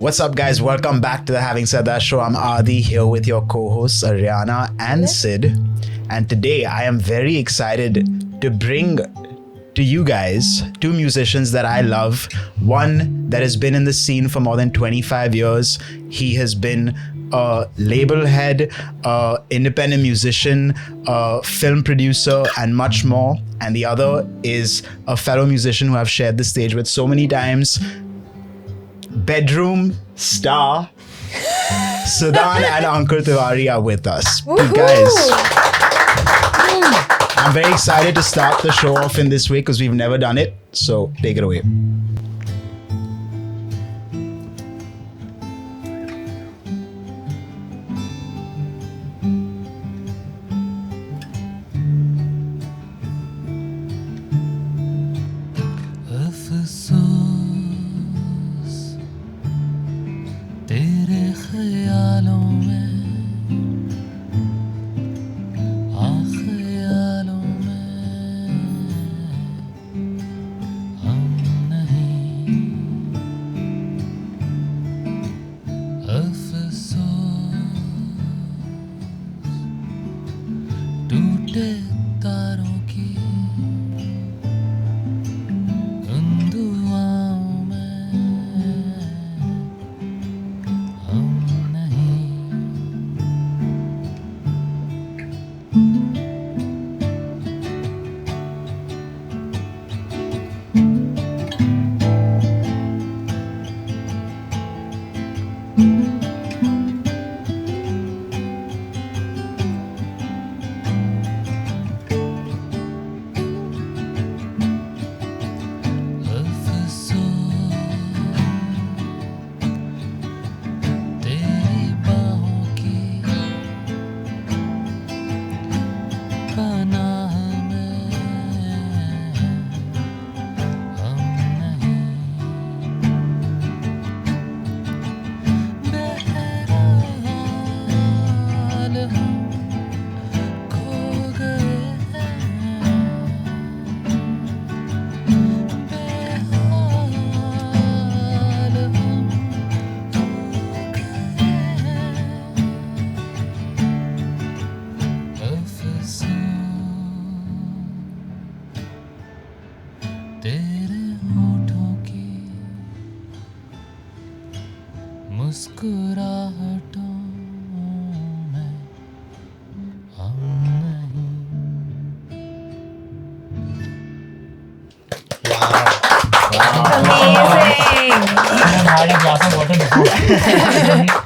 What's up, guys? Welcome back to the Having Said That show. I'm Adi here with your co-hosts Ariana and Sid. And today I am very excited to bring to you guys two musicians that I love. One that has been in the scene for more than 25 years. He has been a label head, independent musician, film producer, and much more. And the other is a fellow musician who I've shared the stage with so many times. Bedroom star Sudan and Ankur are with us. Guys, I'm very excited to start the show off in this way because we've never done it. So take it away.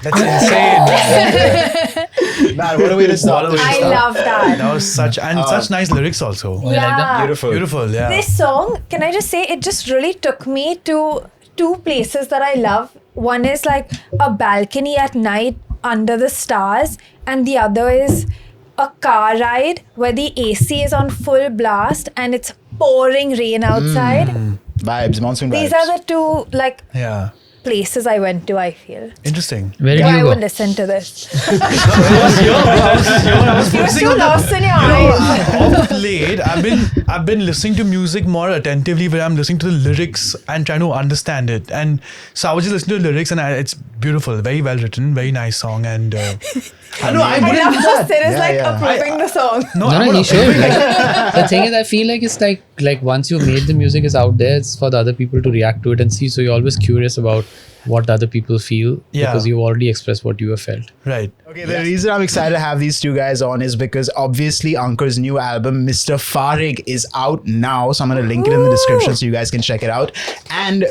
That's insane. Man, what a way to start. I love that. That was such nice lyrics also. Yeah. Beautiful. Yeah. This song, can I just say, it just really took me to two places that I love. One is like a balcony at night under the stars, and the other is a car ride where the AC is on full blast and it's pouring rain outside. Vibes, monsoon vibes. These are the two Yeah. places I went to, I feel. Interesting. Where did I you would go? listen to this. I was You're focusing so on lost in your eyes. Of late, I've been listening to music more attentively, where I'm listening to the lyrics and trying to understand it. And so I was just listening to the lyrics, and it's beautiful, very well written, very nice song. And I know I I wouldn't love do how that. Sid is Yeah. approving the song. No, No, I'm he should. The thing is, I feel like it's like once you made the music is out there, it's for the other people to react to it and see. So you're always curious about what other people feel because you've already expressed what you have felt. Right. Okay, the reason I'm excited to have these two guys on is because obviously Ankur's new album, Mr. Farig, is out now. So I'm going to link it in the description so you guys can check it out. And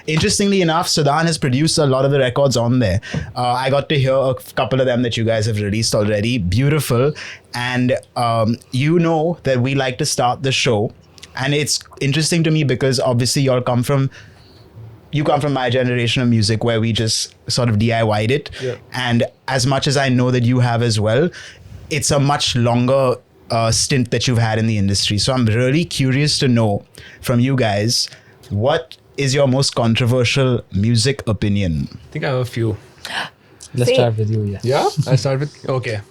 interestingly enough, Sudan has produced a lot of the records on there. I got to hear a couple of them that you guys have released already. Beautiful. And you know that we like to start the show. And it's interesting to me because obviously you come from my generation of music where we just sort of DIY'd it. Yeah. And as much as I know that you have as well, it's a much longer stint that you've had in the industry. So I'm really curious to know from you guys, what is your most controversial music opinion? I think I have a few. Let's See. start with you. Yeah. Yeah, I start with okay.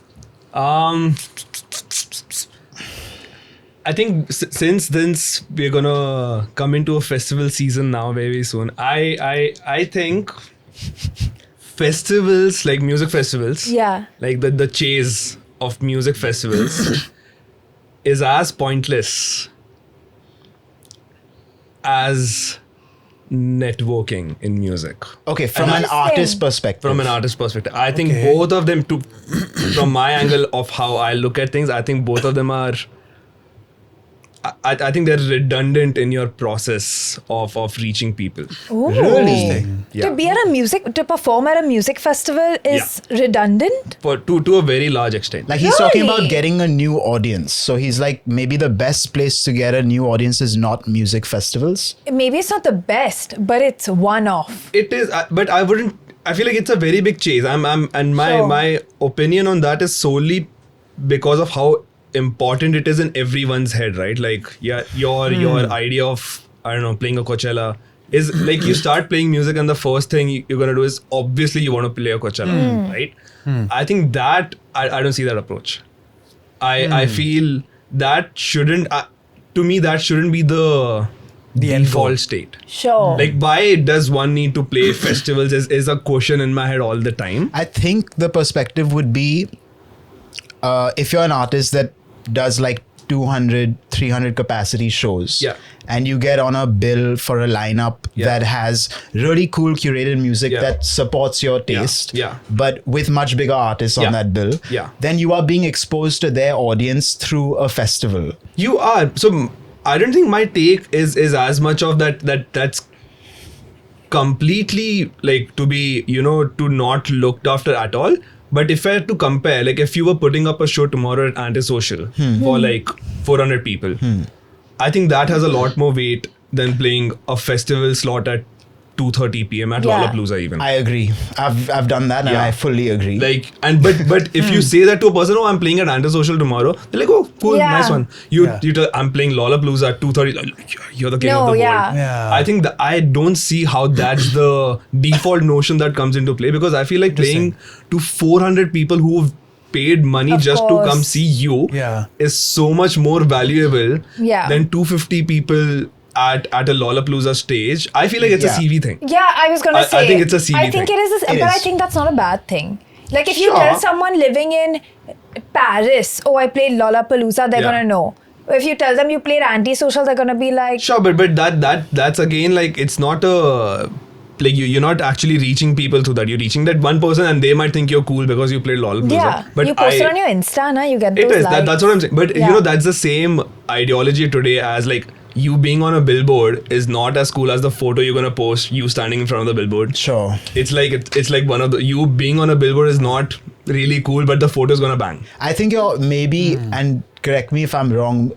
I think since we're gonna come into a festival season now very soon. I think festivals, like music festivals, Yeah. like the chase of music festivals is as pointless as networking in music. Okay, from an Interesting. artist perspective. From an artist perspective, I think Okay. both of them, from my angle of how I look at things, I think both of them are. I think they're redundant in your process of reaching people. Ooh. Really? Yeah. To perform at a music festival is redundant? To a very large extent. Like he's talking about Really? getting a new audience. So he's like, maybe the best place to get a new audience is not music festivals. Maybe it's not the best, but it's one off. It is, but I wouldn't. I feel like it's a very big chase. And Sure. my opinion on that is solely because of how important it is in everyone's head, right? Like, yeah, your idea of, I don't know, playing a Coachella is like you start playing music and the first thing you're gonna do is obviously you want to play a Coachella, right? I think that I don't see that approach. I feel that shouldn't. To me, that shouldn't be the end goal. default state. Sure. Like, why does one need to play festivals is a question in my head all the time. I think the perspective would be if you're an artist that does like 200, 300 capacity shows. Yeah. And you get on a bill for a lineup Yeah. that has really cool curated music Yeah. that supports your taste. Yeah. But with much bigger artists Yeah. on that bill. Yeah. Then you are being exposed to their audience through a festival. You are. So I don't think my take is as much of that's completely like to be, to not looked after at all. But if I had to compare, like if you were putting up a show tomorrow at Antisocial for like 400 people, I think that has a lot more weight than playing a festival slot at 2:30 p.m. at Yeah. Lollapalooza even. I agree. I've done that and Yeah. I fully agree. Like, and but if you say that to a person, oh, I'm playing at Antisocial tomorrow, they're like, oh, cool, Yeah. nice one. You tell, I'm playing Lollapalooza at 2:30. Like, you're the king No, of the yeah. world. Yeah. I think that I don't see how that's the default notion that comes into play, because I feel like playing to 400 people who've paid money Of just to come course. see you Yeah. is so much more valuable Yeah. than 250 people at a Lollapalooza stage. I feel like it's a Yeah. CV thing. Yeah, I was gonna I say. think it's a CV I think thing. it is, It but I is. think that's not a bad thing. Like if you Sure. tell someone living in Paris, oh, I played Lollapalooza, they're Yeah. gonna know. If you tell them you played Antisocial, they're gonna be like, Sure, but that's again like it's not a like you're not actually reaching people through that. You're reaching that one person and they might think you're cool because you played Lollapalooza. yeah. But you post it on your Insta, na? You get those it is likes. that's what I'm saying. But Yeah. that's the same ideology today as like you being on a billboard is not as cool as the photo you're gonna post you standing in front of the billboard. Sure. It's like one of the you being on a billboard is not really cool, but the photo is gonna bang. I think you're maybe, and correct me if I'm wrong,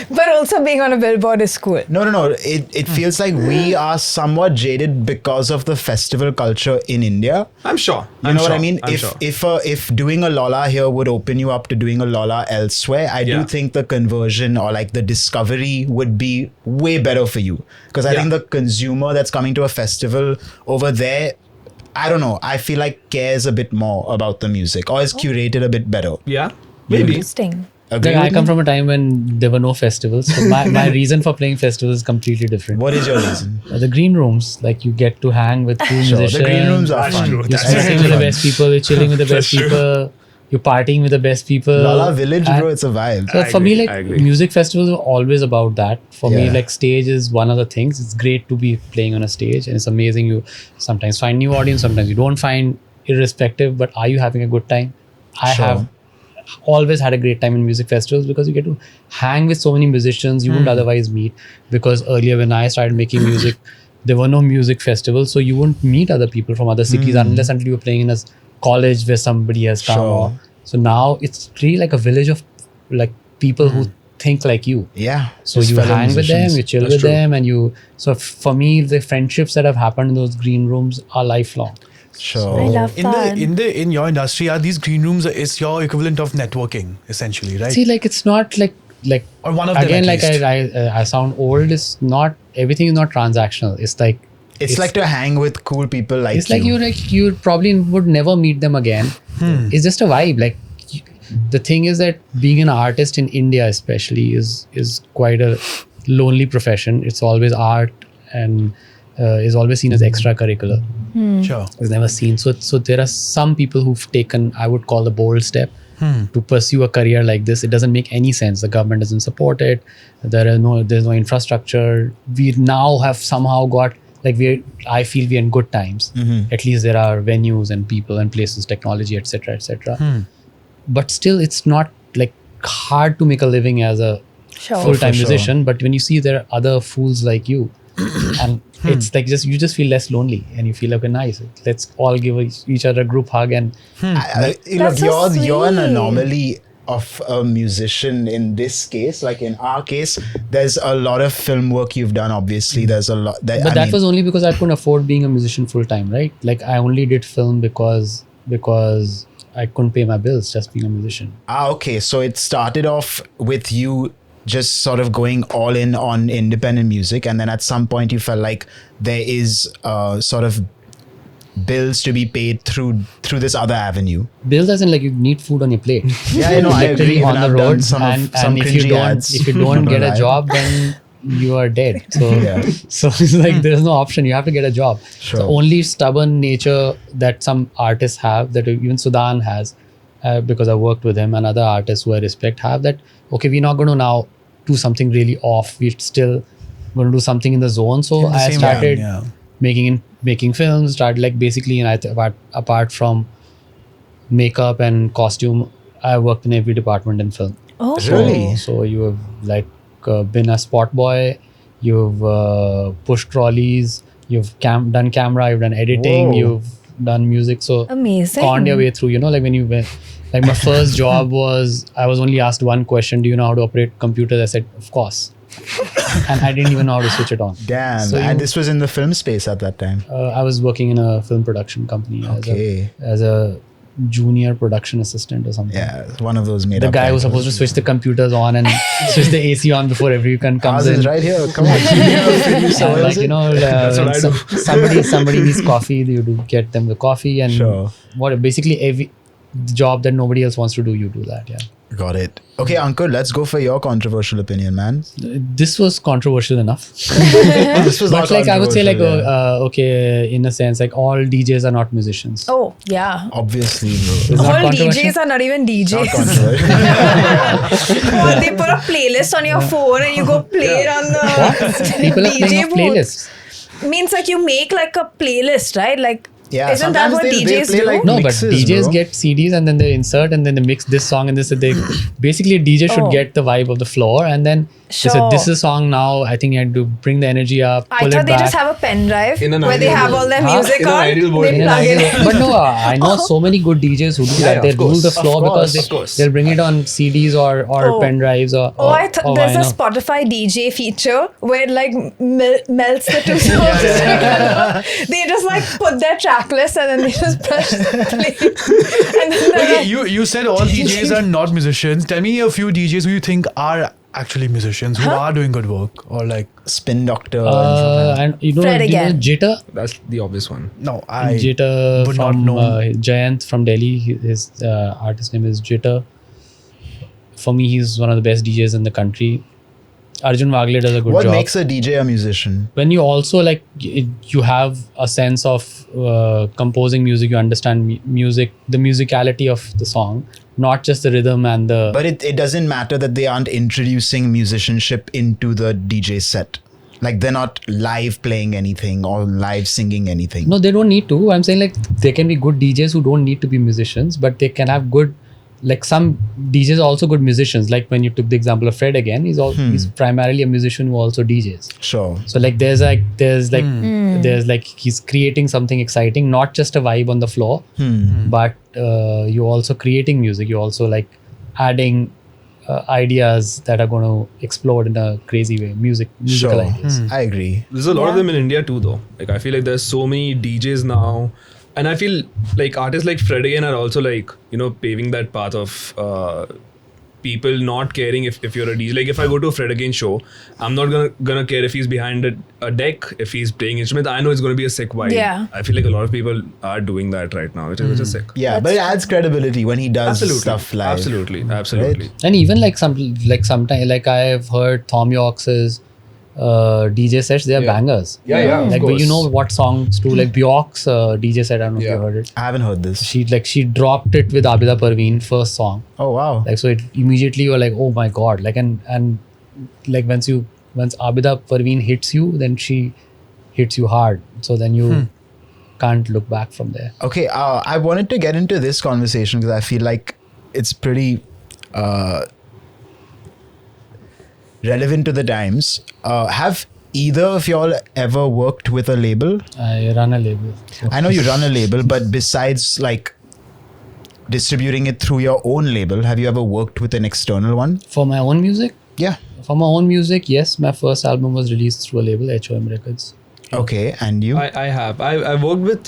But also being on a billboard is cool. No. It feels like we are somewhat jaded because of the festival culture in India. I'm sure. You know what I mean? I'm sure. If doing a Lolla here would open you up to doing a Lolla elsewhere, I do Yeah. think the conversion or like the discovery would be way better for you. Because I Yeah. think the consumer that's coming to a festival over there, I don't know, I feel like cares a bit more about the music or is curated a bit better. Yeah, maybe. Interesting. Agree Like, I with come me? from a time when there were no festivals. So my reason for playing festivals is completely different. What is your reason? The green rooms, like you get to hang with cool Sure, musicians. the green rooms are That's fun. true. You're That's smoking very with the fun. best people. You're chilling with the best That's true. people. You're partying with the best people. Lolla Village, And- bro, it's a vibe. So I for me, agree, like I agree. music festivals are always about that. For me, Yeah. like stage is one of the things. It's great to be playing on a stage, and it's amazing. You sometimes find new audience, sometimes you don't find. Irrespective, but are you having a good time? I Sure. have always had a great time in music festivals because you get to hang with so many musicians you wouldn't otherwise meet. Because earlier when I started making music, there were no music festivals, so you wouldn't meet other people from other cities unless until you were playing in a college where somebody has come. Sure. So now it's really like a village of like people who think like you. Yeah. So just you fellow hang with them, musicians. you chill That's with true. them, and you. So for me, the friendships that have happened in those green rooms are lifelong. Sure. I love In that. in your industry, are these green rooms is your equivalent of networking essentially, right? See, like it's not like Or one of them again, at like least. I sound old. It's not everything is not transactional. It's like It's like to hang with cool people like it's like you probably would never meet them again. It's just a vibe. Like the thing is that being an artist in India, especially, is quite a lonely profession. It's always art and is always seen as extracurricular. Sure. Is never seen. So there are some people who've taken, I would call, the bold step to pursue a career like this. It doesn't make any sense. The government doesn't support it. There's no infrastructure. We now have somehow got, like, I feel we're in good times. At least there are venues and people and places, technology, etc., etc. But still, it's not like hard to make a living as a full-time musician. But when you see there are other fools like you, and it's like you just feel less lonely, and you feel like, nice, let's all give each other a group hug. And Look, so you're an sweet. anomaly of a musician in this case. Like in our case, there's a lot of film work you've done. Obviously, there's a lot. but that was only because I couldn't afford being a musician full-time, right? Like, I only did film because I couldn't pay my bills just being a musician. Okay. So it started off with you just sort of going all in on independent music, and then at some point you felt like there is sort of bills to be paid through this other avenue. Bills as in, like, you need food on your plate. Yeah, I know. I Literally agree. on Even the I've done road, some and if you cringy don't ads. if you don't get a Right. job, then you are dead. So Yeah. so it's like there's no option. You have to get a job. Sure. The only stubborn nature that some artists have, that even Sudan has, because I worked with him, and other artists who I respect have, that okay, we're not going to now do something really off. We're still going to do something in the zone. So In the I same started vein, making films. Started, like, basically, apart from makeup and costume, I worked in every department in film. Oh, Really? So you have, like, been a spot boy, you've pushed trolleys, you've done camera, you've done editing, Whoa. you've done music. So amazing. conned your way through, like when you went, like, my first job was, I was only asked one question: do you know how to operate computers? I said, of course. And I didn't even know how to switch it on. Damn. So And this was in the film space at that time. I was working in a film production company Okay. as a junior production assistant or something. Yeah, one of those made The up guy who's titles. supposed to switch the computers on and switch the AC on before everyone comes Ours in. is right here. Come on. And, like, That's what I do. somebody needs coffee, you do get them the coffee, and Sure. basically every job that nobody else wants to do, you do that. Yeah. Got it. Okay, Ankur, let's go for your controversial opinion, man. This was controversial enough. This was But, not like, I would say, like, controversial, yeah. okay, in a sense, like, all DJs are not musicians. Oh, yeah. Obviously, bro. It's not All controversial. DJs are not even Not DJs. controversial. Or they put a playlist on your phone and you go play it on the People are playing DJ off booth. playlists. Means like you make like a playlist, right? Like, Yeah, isn't that sometimes what they DJs play do? like No, mixes, but DJs bro. get CDs and then they insert and then they mix this song and this. They basically, a DJ should Oh. get the vibe of the floor, and then they said, Sure. this is a song now. I think you have to bring the energy up, I pull thought it they back. just have a pen drive In an where they ideal have world. all their Huh? music In an on. ideal world. They In an plug it ideal- in. but no, I know so many good DJs who do Yeah, that. yeah, They of rule course. the floor Of because course. Of course. they'll bring it on CDs or Oh. pen drives or. Oh, I or thought there's a vinyl. Spotify DJ feature where it like melts the two songs together. They just like put their track list and then they just press play. And then they're Okay, like, you said all DJs are not musicians. Tell me a few DJs who you think are actually musicians who are doing good work, or like Spin Doctor. and stuff like that. And you know, Fred do you know again. Jitter? That's the obvious one. no, I Jitter would not from know. Jayant from Delhi. His artist name is Jitter. For me, he's one of the best DJs in the country. Arjun Wagle does a good What job. makes a DJ a musician? When you also like you have a sense of composing music, you understand music, the musicality of the song, not just the rhythm and the. But it doesn't matter that they aren't introducing musicianship into the DJ set. Like they're not live playing anything or live singing anything. No, they don't need to. I'm saying, like, there can be good DJs who don't need to be musicians, but they can have good. Like, some DJs are also good musicians. Like when you took the example of Fred again, he's primarily a musician who also DJs. Sure. So like there's like he's creating something exciting, not just a vibe on the floor, but you're also creating music. You're also like adding ideas that are going to explode in a crazy way. Musical Sure. ideas. I agree. There's a lot of them in India too, though. Like, I feel like there's so many DJs now, and I feel like artists like Fred again are also like, paving that path of people not caring if you're a DJ. Like, if I go to a Fred again show, I'm not gonna care if he's behind a deck, if he's playing instruments. I know it's gonna be a sick vibe. Yeah. I feel like a lot of people are doing that right now, which is sick. Yeah, but it adds credibility when he does stuff live. Absolutely. And even like sometimes, like, I've heard Thom Yorke's DJ sets, they are bangers. Yeah, of Like, but course. you know what songs to, like Bjork's DJ set, I don't know if you heard it. I haven't heard this. She dropped it with Abida Parveen, first song. Oh wow. Like, so it immediately you're like, oh my god. Like, and like once Abida Parveen hits you, then she hits you hard. So then you can't look back from there. Okay, I wanted to get into this conversation because I feel like it's pretty relevant to the times. Have either of y'all ever worked with a label? I run a label. So. I know you run a label, but besides like distributing it through your own label, have you ever worked with an external one? For my own music? Yeah. For my own music, yes. My first album was released through a label, HOM Records. Okay, and you? I have. I worked with,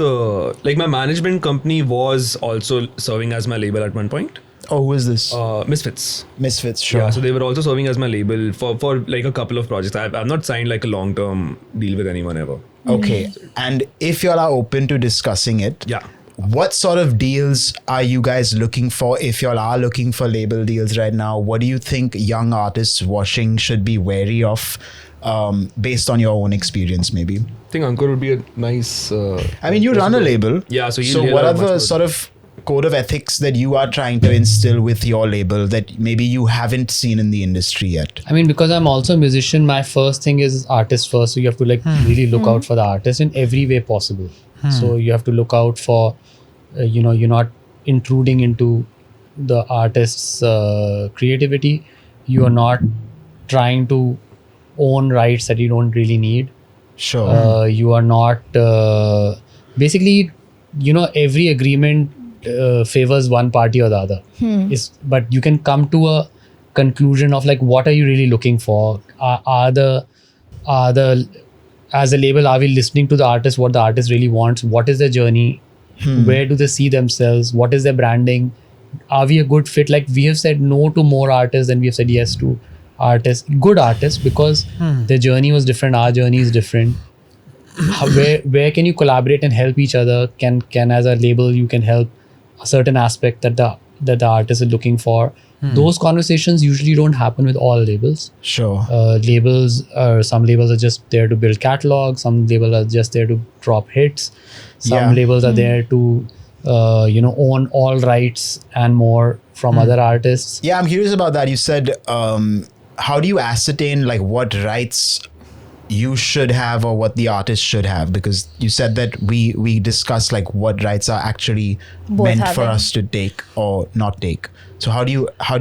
like my management company was also serving as my label at one point. Oh, who is this? Misfits. Misfits, sure. Yeah, so they were also serving as my label for like a couple of projects. I've not signed like a long-term deal with anyone ever. Okay, and if y'all are open to discussing it, Yeah. what sort of deals are you guys looking for? If y'all are looking for label deals right now, what do you think young artists watching should be wary of, based on your own experience, maybe? I think Ankur would be a nice... I mean, you run a label. Yeah, so So he'll what have are much the more- sort of code of ethics that you are trying to instill with your label that maybe you haven't seen in the industry yet? I mean, because I'm also a musician, my first thing is artist first. So you have to like really look out for the artist in every way possible. So you have to look out for, you're not intruding into the artist's creativity. You are not trying to own rights that you don't really need. Sure. You are not basically, every agreement favors one party or the other. But you can come to a conclusion of like, what are you really looking for? Are the as a label, are we listening to the artist, what the artist really wants? What is their journey? Where do they see themselves? What is their branding? Are we a good fit? Like, we have said no to more artists than we have said yes to artists, good artists, because their journey was different, our journey is different. Where can you collaborate and help each other? Can as a label you can help a certain aspect that the artist is looking for. Those conversations usually don't happen with all labels. Sure. Some labels are just there to build catalogs, some labels are just there to drop hits, some Yeah. labels are there to own all rights and more from other artists. Yeah, I'm curious about that. You said, how do you ascertain like what rights you should have or what the artist should have? Because you said that we discussed like what rights are actually Both meant for having. us to take or not take. So how do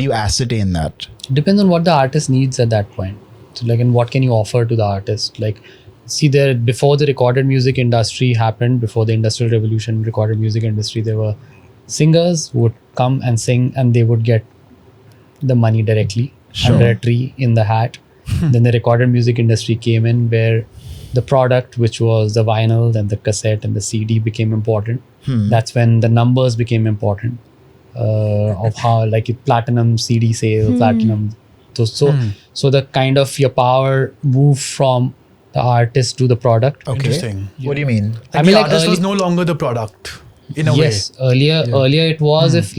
you ascertain that? Depends on what the artist needs at that point. So like, and what can you offer to the artist? Like, see, there before the recorded music industry happened, before the industrial revolution, recorded music industry, there were singers who would come and sing and they would get the money directly under a tree in the hat. Then the recorded music industry came in, where the product, which was the vinyl, then the cassette and the CD, became important. That's when the numbers became important, of how like platinum CD sales, platinum. So the kind of your power moved from the artist to the product. Okay. Interesting. What do you mean? Like mean, the like artist was early- no longer the product in a Yes, way. earlier it was if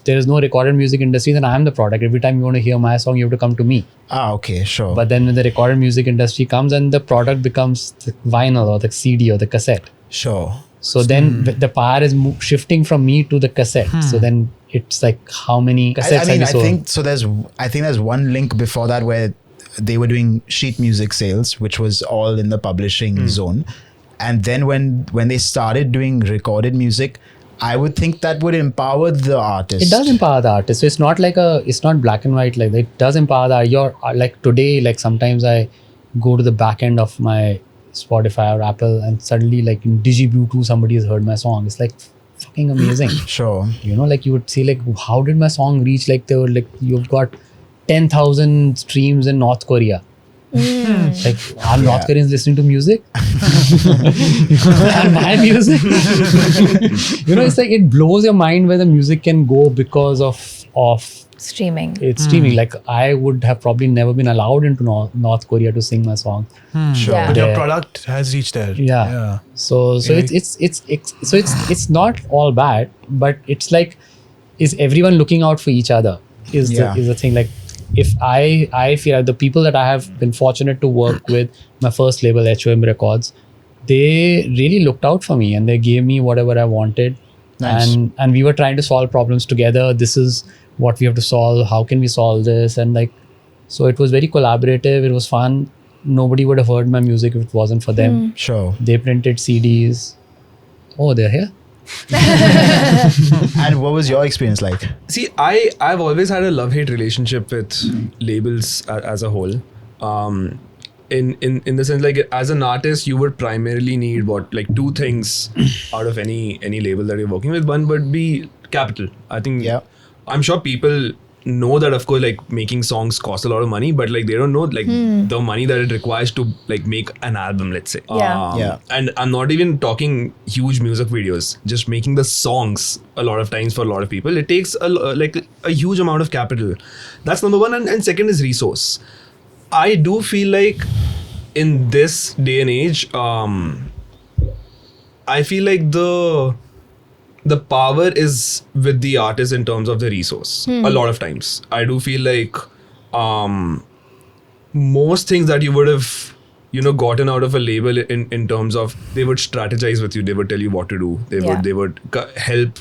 there is no recorded music industry, then I am the product. Every time you want to hear my song, you have to come to me. Okay, sure. But then when the recorded music industry comes and the product becomes the vinyl or the CD or the cassette, sure. so then the power is shifting from me to the cassette. So then it's like, how many cassettes have you sold? I think there's one link before that where they were doing sheet music sales, which was all in the publishing zone. And then when they started doing recorded music, I would think that would empower the artist. It does empower the artist. So it's not like it's not black and white. Like, it does empower like today, like sometimes I go to the back end of my Spotify or Apple and suddenly like in DigiBluetooth somebody has heard my song. It's like fucking amazing. Sure. Like you would see like, how did my song reach, like they were like, you've got 10,000 streams in North Korea. Like, are North Koreans listening to music? And my music? It's like, it blows your mind where the music can go because of Streaming. it's streaming. Like, I would have probably never been allowed into North Korea to sing my song. Sure. Yeah. But your Yeah. product has reached there. Yeah. So Yeah. it's not all bad, but it's like, is everyone looking out for each other? Is Yeah. the thing. Like, if I feel like the people that I have been fortunate to work with, my first label HOM Records, they really looked out for me and they gave me whatever I wanted. Nice. And we were trying to solve problems together. This is what we have to solve. How can we solve this? And like, so it was very collaborative. It was fun. Nobody would have heard my music if it wasn't for them. Sure. They printed CDs. Oh, they're here. And what was your experience like? See, I've always had a love-hate relationship with labels as a whole. In the sense, like, as an artist, you would primarily need two things out of any label that you're working with. One would be capital. I think. Yeah. I'm sure people know that, of course, like, making songs costs a lot of money, but like they don't know like the money that it requires to like make an album, let's say. Yeah. Yeah. And I'm not even talking huge music videos. Just making the songs, a lot of times, for a lot of people, it takes a huge amount of capital. That's number one. And second is resource. I do feel like in this day and age, I feel like the power is with the artist in terms of the resource. A lot of times I do feel like most things that you would have gotten out of a label in terms of, they would strategize with you, they would tell you what to do, they would help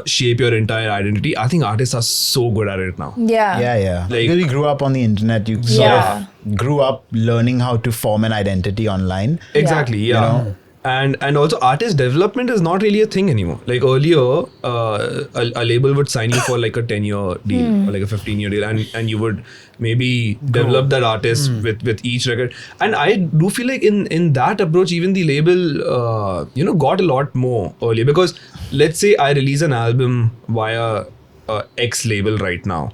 shape your entire identity. I think artists are so good at it now. Yeah. Like- Because we grew up on the internet, you sort of grew up learning how to form an identity online. Exactly, yeah. You know? And also artist development is not really a thing anymore. Like earlier, a label would sign you for like a 10-year deal or like a 15-year deal, and you would maybe develop that artist with each record. And I do feel like in that approach, even the label got a lot more earlier, because let's say I release an album via X label right now,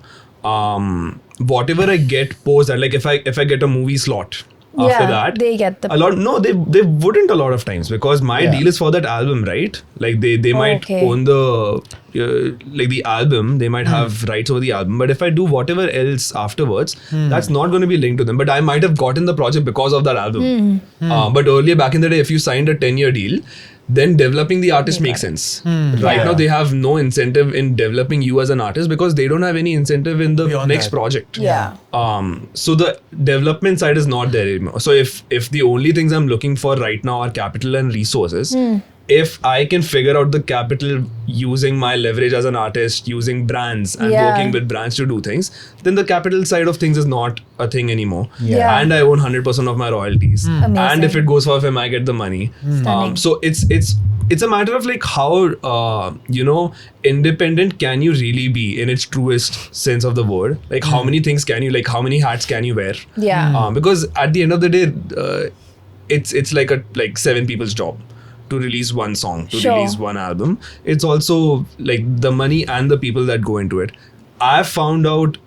whatever I get post that, like if I get a movie slot. After that, they get the a lot. No, they wouldn't a lot of times, because my deal is for that album, right? Like they might own the like the album. They might have rights over the album. But if I do whatever else afterwards, that's not going to be linked to them. But I might have gotten the project because of that album. But earlier, back in the day, if you signed a 10-year deal, then developing the artist makes sense. Right now, they have no incentive in developing you as an artist, because they don't have any incentive in the Beyond next that. project. Yeah. So the development side is not there anymore. So if the only things I'm looking for right now are capital and resources, if I can figure out the capital using my leverage as an artist, using brands and working with brands to do things, then the capital side of things is not a thing anymore. Yeah. And I own 100% of my royalties. Amazing. And if it goes for FM, I get the money. Stunning. So it's a matter of like how independent can you really be in its truest sense of the word. Like how many things can you, like how many hats can you wear? Yeah. Because at the end of the day, it's like 7 people's job to release one song, to Sure. release one album. It's also like the money and the people that go into it. I've found out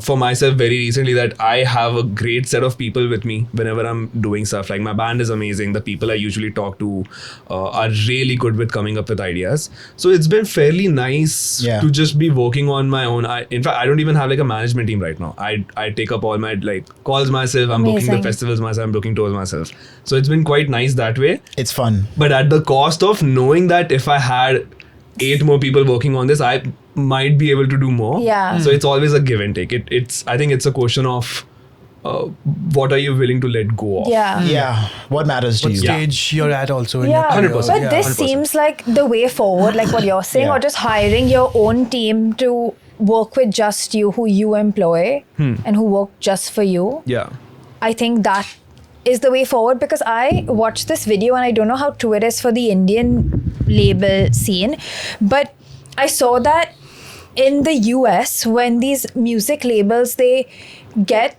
for myself very recently that I have a great set of people with me whenever I'm doing stuff. Like my band is amazing. The people I usually talk to are really good with coming up with ideas. So it's been fairly nice to just be working on my own. In fact, I don't even have like a management team right now. I take up all my like calls myself. I'm booking the Amazing. festivals myself. I'm booking tours myself. So it's been quite nice that way. It's fun. But at the cost of knowing that if I had 8 more people working on this, I might be able to do more. Yeah. So it's always a give and take. I think it's a question of what are you willing to let go of. Yeah. Yeah. What matters to What you? stage you're at also in your Yeah, career. 100%. but Yeah, this 100%. seems like the way forward, like what you're saying, Yeah. or just hiring your own team to work with just you, who you employ and who work just for you. Yeah. I think that is the way forward, because I watched this video and I don't know how true it is for the Indian label scene, but I saw that in the US, when these music labels, they get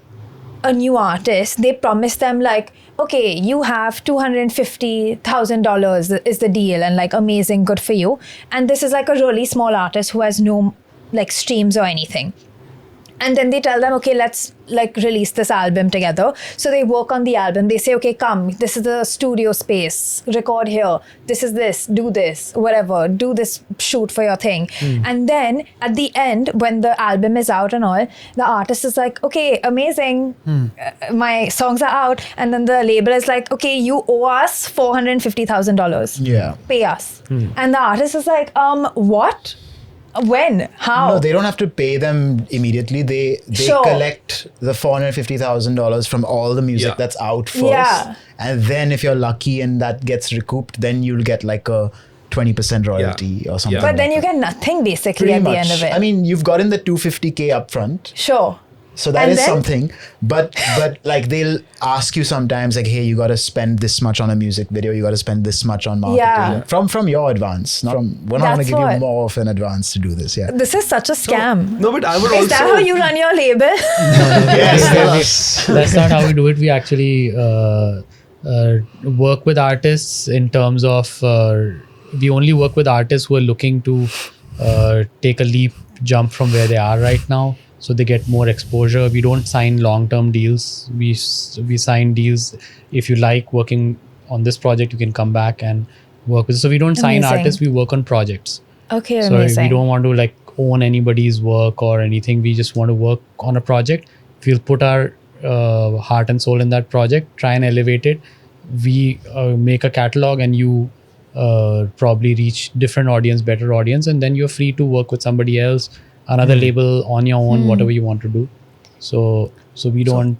a new artist, they promise them like, okay, you have $250,000 is the deal, and like amazing, good for you. And this is like a really small artist who has no like streams or anything. And then they tell them, okay, let's like release this album together. So they work on the album. They say, okay, come, this is the studio space, record here. This is this, do this, whatever, do this shoot for your thing. And then at the end, when the album is out and all, the artist is like, okay, amazing. My songs are out. And then the label is like, okay, you owe us $450,000. Yeah. Pay us. And the artist is like, what? When? How? No, they don't have to pay them immediately. They Sure. collect the $450,000 from all the music Yeah. that's out first. Yeah. And then if you're lucky and that gets recouped, then you'll get like a 20% royalty or something. Yeah. But then like you that. get nothing basically Pretty at much. the end of it. I mean, you've gotten the $250K upfront. Sure. So that And is then? something, but like they'll ask you sometimes like, hey, you got to spend this much on a music video, you got to spend this much on marketing Yeah. from your advance. Not from we're not going to That's give what- you more of an advance to do this. Yeah. This is such a scam. No, but I would Is also. that how you run your label? Yes. That's not how we do it. We actually work with artists in terms of we only work with artists who are looking to take a leap jump from where they are right now, so they get more exposure. We don't sign long-term deals. We sign deals. If you like working on this project, you can come back and work with. So we don't sign Amazing. artists. We work on projects. Okay, So amazing. we don't want to like own anybody's work or anything. We just want to work on a project. We'll put our heart and soul in that project, try and elevate it. We make a catalog, and you probably reach different audience, better audience, and then you're free to work with somebody else, another label, on your own, whatever you want to do. So we don't.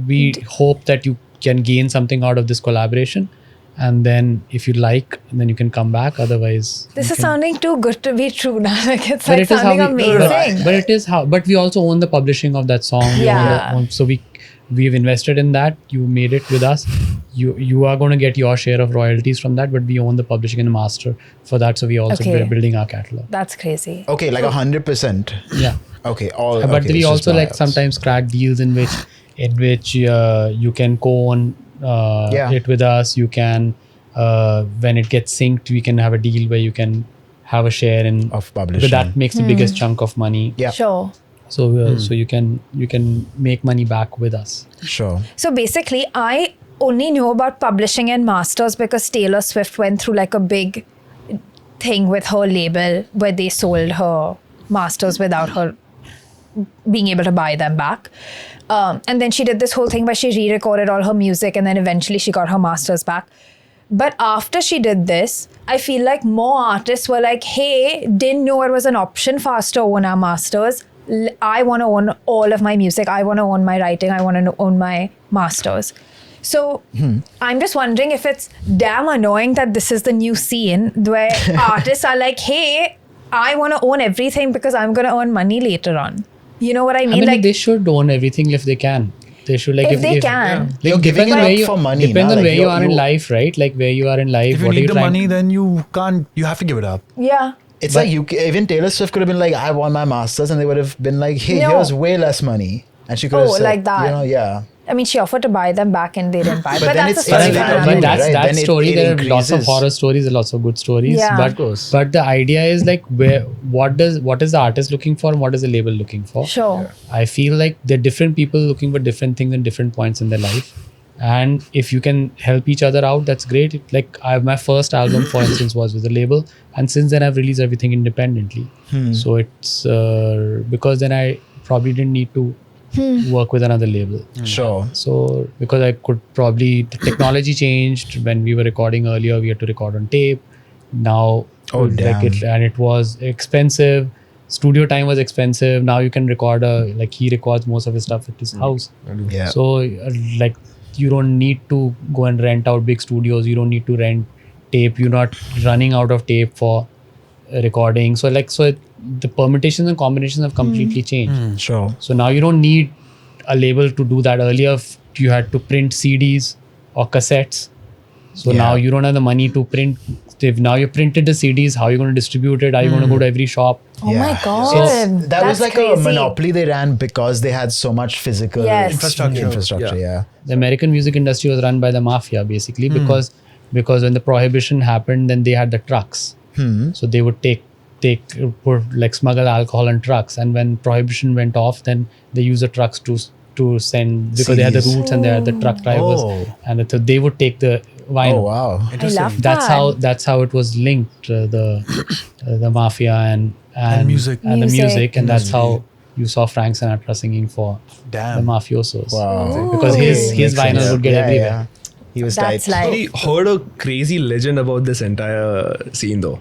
We hope that you can gain something out of this collaboration. And then if you like, then you can come back. Otherwise, This you is can- sounding too good to be true now. Like it's but like it is how sounding we, amazing. but it is how. But we also own the publishing of that song. We own Yeah. so we've invested in that. You made it with us. You are going to get your share of royalties from that. But we own the publishing and the master for that. So we also Okay. building our catalog. That's crazy. Okay, like 100%. Yeah. Okay, all. But okay, we it's just also like buyouts. sometimes crack deals in which you can co-own Yeah. it with us. You can when it gets synced, we can have a deal where you can have a share in Of because publishing. that makes the biggest chunk of money. Yeah. Sure. So so you can make money back with us. Sure. So basically, I only knew about publishing and masters because Taylor Swift went through like a big thing with her label where they sold her masters without her being able to buy them back. And then she did this whole thing where she re-recorded all her music and then eventually she got her masters back. But after she did this, I feel like more artists were like, hey, didn't know it was an option for us to own our masters. I want to own all of my music. I want to own my writing. I want to own my masters. So I'm just wondering if it's damn annoying that this is the new scene where artists are like, hey, I want to own everything because I'm going to earn money later on. You know what I mean? I mean, like, they should own everything if they can. They should like if they can. Like, You're giving depends on it where up you- for money. Depends na? on Like, where you you're- are in you- life, right? Like where you are in life. If you what are need the trying- money, then you can't. You have to give it up. Yeah. It's like even Taylor Swift could have been like, I want my masters, and they would have been like, hey, No. here's way less money, and she could have Oh, said, like that. you know, yeah. I mean, she offered to buy them back and they didn't buy. But But, then that's it's a story easy for to another do, But that's right? that Then it- story. it There are lots of increases. horror stories, and lots of good stories. Yeah. But Of course. but the idea is like what is the artist looking for and what is the label looking for? Sure. I feel like there are different people looking for different things in different points in their life. And if you can help each other out, that's great. My first album, for instance, was with a label. And since then, I've released everything independently. So it's because then I probably didn't need to work with another label. Sure. So because I could probably, the technology changed. When we were recording earlier, we had to record on tape. Now, Oh, damn. it was expensive. Studio time was expensive. Now you can record he records most of his stuff at his house. Yeah. So like you don't need to go and rent out big studios. You don't need to rent tape. You're not running out of tape for recording. So the permutations and combinations have completely changed. Sure. So now you don't need a label to do that. Earlier you had to print CDs or cassettes. So Yeah. now you don't have the money to print. If now you printed the CDs, how are you going to distribute it? Are you going to go to every shop? Oh my Yeah. God. So that That's was like crazy. a monopoly they ran because they had so much physical Yes. Infrastructure. Yeah. The American music industry was run by the mafia basically because when the prohibition happened, then they had the trucks. So they would smuggle alcohol in trucks, and when prohibition went off, then they used the trucks to send because they had the Seize. routes and they had the truck drivers, Oh. and they would take the vinyl. Oh wow. I love That's that. that's how it was linked, the mafia and music. and the Music. music, and that's how you saw Frank Sinatra singing for the Damn. mafiosos. Wow. Because his Makes vinyl sense. would get Yeah, everywhere. yeah. He was That's tight. like, I heard a crazy legend about this entire scene though.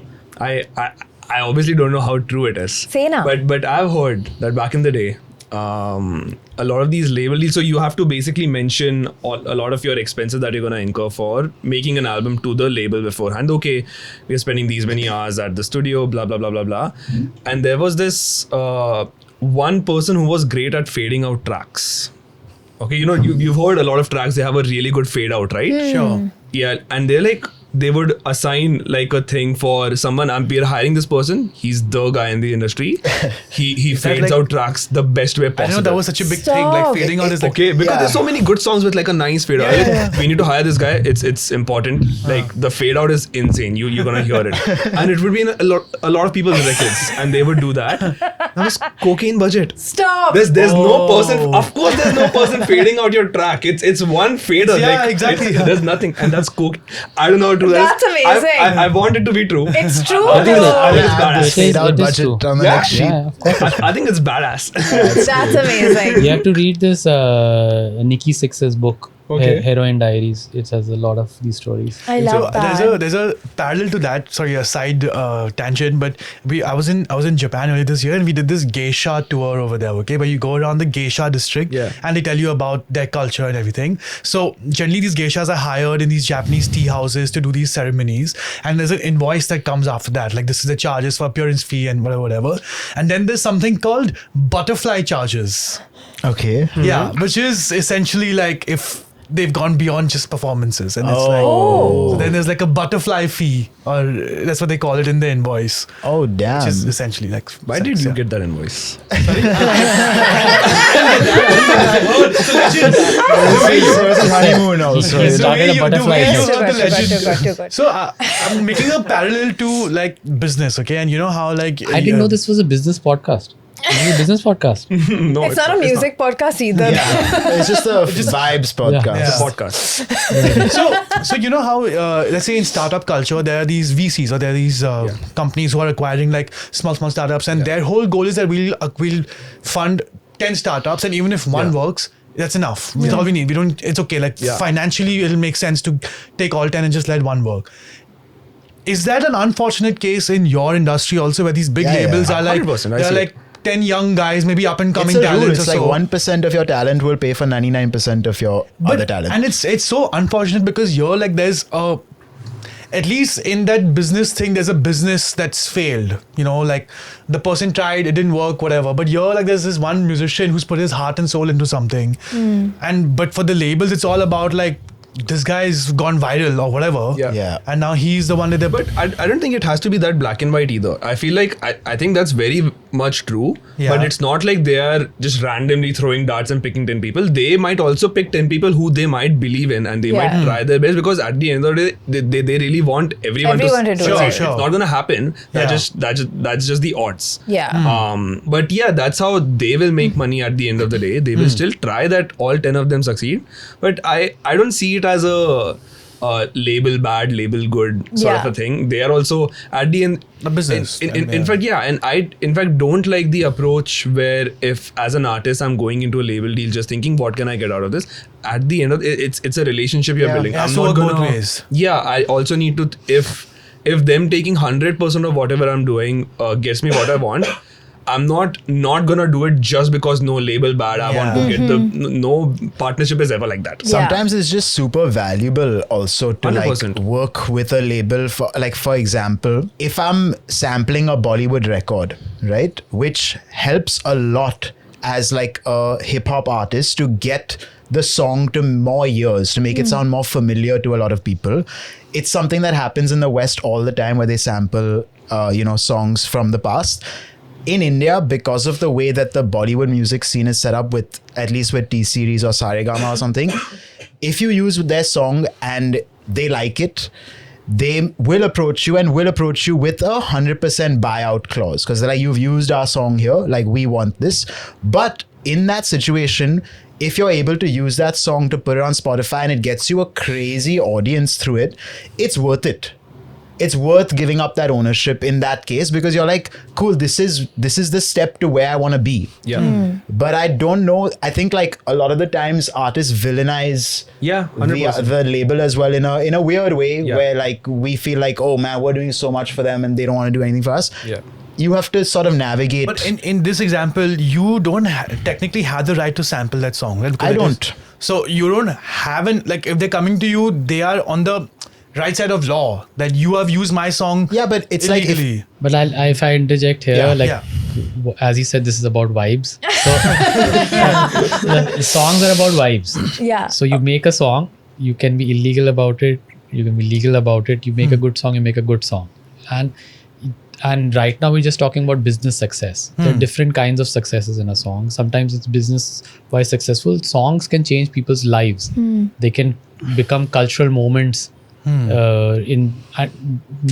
I obviously don't know how true it is. Say now. But I've heard that back in the day, a lot of these label deals, so you have to basically mention a lot of your expenses that you're going to incur for making an album to the label beforehand. Okay, we're spending these many hours at the studio, blah, blah, blah, blah, blah. And there was this one person who was great at fading out tracks. Okay, you've heard a lot of tracks, they have a really good fade out, right? Sure. Yeah, and they would assign like a thing for someone. We're hiring this person. He's the guy in the industry. He fades like- out tracks the best way I possible. know that was such a big thing. Like Stop. fading out is like Okay, because there's so many good songs with like a nice fade out. Yeah. We need to hire this guy. It's important. Like the fade out is insane. You're gonna hear it, and it would be in a lot of people's records, and they would do that. That was cocaine budget. Stop. There's no Oh. person. Of course, there's no person fading out your track. It's one fader. Yeah, exactly. There's nothing, and that's coke. I don't know how to do that. That's amazing. I want it to be true. It's true. I think though. I think it's Have badass. this fade out It is budget true. on the Yeah. next sheet. Yeah, of course. I think it's badass. That's amazing. You have to read this Nikki Sixx's book, Okay. Heroine Diaries. It has a lot of these stories. I love that. there's a parallel to that. Sorry, a side tangent, but I was in Japan earlier this year, and we did this geisha tour over there. Okay, where you go around the geisha district, Yeah. and they tell you about their culture and everything. So generally, these geishas are hired in these Japanese tea houses to do these ceremonies, and there's an invoice that comes after that. Like, this is the charges for appearance fee and whatever. And then there's something called butterfly charges. Okay. Yeah, which is essentially like if they've gone beyond just performances, and it's like Oh. so then there's like a butterfly fee, or that's what they call it in the invoice, Oh, damn. which is essentially like Why sex, did you yeah. get that invoice? honeymoon also. He's The talking way a you- butterfly the way you effect. heard the Too good, legend. too good. So I'm making a parallel to like business, okay, and you know how like I didn't know this was a business podcast. This is a business podcast. No, It's not a music podcast either. Yeah. It's just a vibes podcast. Yeah. It's a podcast. So you know how let's say in startup culture there are these VCs, or there are these companies who are acquiring like small startups, and their whole goal is that we'll fund 10 startups, and even if one works, that's enough. That's all we need. We don't. It's okay. Like financially, it'll make sense to take all 10 and just let one work. Is that an unfortunate case in your industry also, where these big Yeah, yeah. labels are like 100%, I they're see like 10 young guys, maybe up and It's coming a rule. talents It's or like so. 1% of your talent will pay for 99% of your other talent. And it's so unfortunate because you're like there's a at least in that business thing there's a business that's failed. You know, like the person tried, it didn't work, whatever. But you're like there's this one musician who's put his heart and soul into something. But for the labels it's all about like this guy's gone viral or whatever. Yeah. And now he's the one that they're But I don't think it has to be that black and white either. I feel like I think that's very much true. Yeah. But it's not like they are just randomly throwing darts and picking 10 people. They might also pick 10 people who they might believe in, and they might try their best, because at the end of the day, they really want everyone to do succeed. it. Sure. It's not gonna happen. Yeah. That's just the odds. Yeah. But yeah, that's how they will make money at the end of the day. They will still try that all 10 of them succeed. But I don't see it as a label bad, label good sort of Yeah. a thing. They are also at the end a business. In fact, yeah, and I in fact don't like the approach where if as an artist I'm going into a label deal just thinking what can I get out of this. At the end of it's a relationship you're building. Yeah, I'm so not both gonna. ways. Yeah, I also need to if them taking 100% of whatever I'm doing gets me what I want. I'm not gonna do it just because no label bad. I want to get the no partnership is ever like that. Yeah. Sometimes it's just super valuable also to 100%. like work with a label for example, if I'm sampling a Bollywood record, right, which helps a lot as like a hip hop artist to get the song to more ears, to make it sound more familiar to a lot of people. It's something that happens in the West all the time where they sample songs from the past. In India, because of the way that the Bollywood music scene is set up, with at least with T Series or Saregama or something, if you use their song and they like it, they will approach you with 100% buyout clause, because they're like, you've used our song here, like we want this. But in that situation, if you're able to use that song to put it on Spotify and it gets you a crazy audience through it, it's worth it. it's worth giving up that ownership in that case, because you're like, cool, this is the step to where I want to be. Yeah. But I don't know. I think like a lot of the times artists villainize Yeah, 100%. the label as well in a weird way, Yeah. where like we feel like, oh man, we're doing so much for them and they don't want to do anything for us. Yeah. You have to sort of navigate. But in this example, you don't technically have the right to sample that song, right? Because I it don't. So you don't haven't, like, if they're coming to you, they are on the right side of law that you have used my song. Yeah, but it's like if- illegally. But if I interject here, Yeah. as he said, this is about vibes. So the songs are about vibes. Yeah. So you make a song, you can be illegal about it, you can be legal about it. You make a good song, you make a good song. And right now we're just talking about business success. There are different kinds of successes in a song. Sometimes it's business-wise successful. Songs can change people's lives. They can become cultural moments in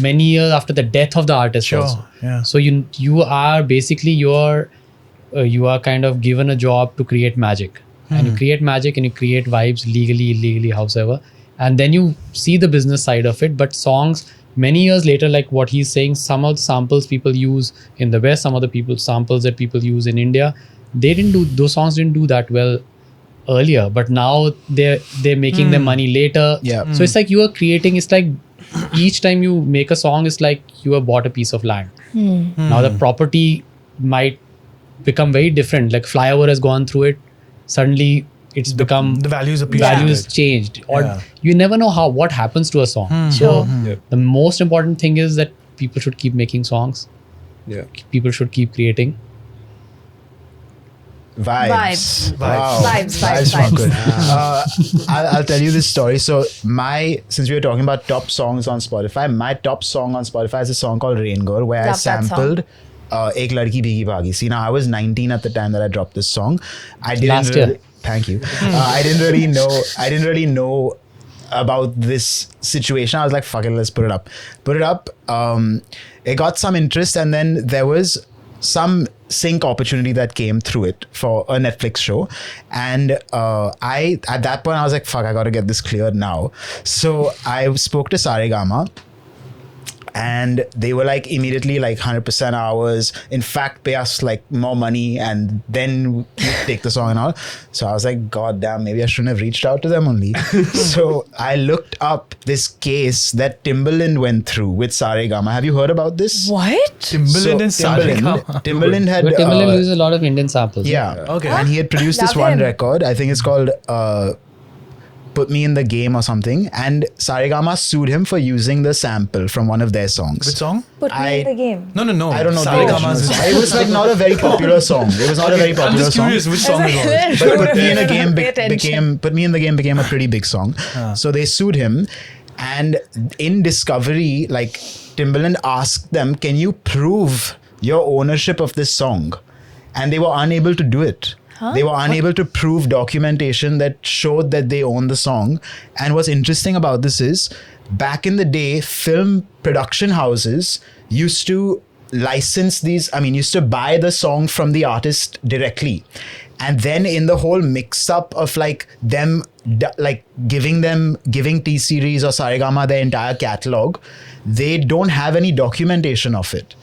many years after the death of the artist. Sure, Also. yeah. So you are basically you are kind of given a job to create magic, and you create magic and you create vibes legally, illegally, howsoever, and then you see the business side of it. But songs, many years later, like what he's saying, some of the samples people use in the West, some of the samples that people use in India, those songs didn't do that well earlier, but now they're making their money later. Yeah. So it's like you are creating, it's like each time you make a song, it's like you have bought a piece of land. Now the property might become very different. Like flyover has gone through it, suddenly it's become The values values changed, or Yeah. you never know what happens to a song. So Yeah. the most important thing is that people should keep making songs. Yeah. People should keep creating. Vibes. Vibes. Wow. Vibes. from good. I'll tell you this story. So since we were talking about top songs on Spotify, my top song on Spotify is a song called Rain Girl, where I Love that sampled Ek Ladki Bhigi Bhagi. See, now I was 19 at the time that I dropped this song. I didn't Last really, year. Thank you. I didn't really know about this situation. I was like, fuck it, let's put it up. It got some interest, and then there was some sync opportunity that came through it for a Netflix show, and I at that point I was like, fuck, I gotta get this cleared now. So I spoke to Saregama, and they were like immediately like 100% hours, in fact pay us like more money and then take the song and all. So I was like, god damn, maybe I shouldn't have reached out to them only. So I looked up this case that Timbaland went through with Saregama. Have you heard about this? What? Timbaland and Saregama. Timbaland had But Timbaland uses a lot of Indian samples. yeah. Okay. And he had produced this Love one him. record. I think it's called Put Me in the Game or something. And Saregama sued him for using the sample from one of their songs. Which song? Put me in the game. No. I don't know the Saregama's. original song. It was like not a very popular song. It was not a very I'm popular just song. curious which song it was. But Put Me in a Game Pay attention. became a pretty big song. So they sued him, and in discovery, like Timbaland asked them, "Can you prove your ownership of this song?" And they were unable to do it. They were unable to prove documentation that showed that they own the song. And what's interesting about this is, back in the day, film production houses used to used to buy the song from the artist directly. And then in the whole mix up of like them, like giving T-Series or Saregama their entire catalog, they don't have any documentation of it.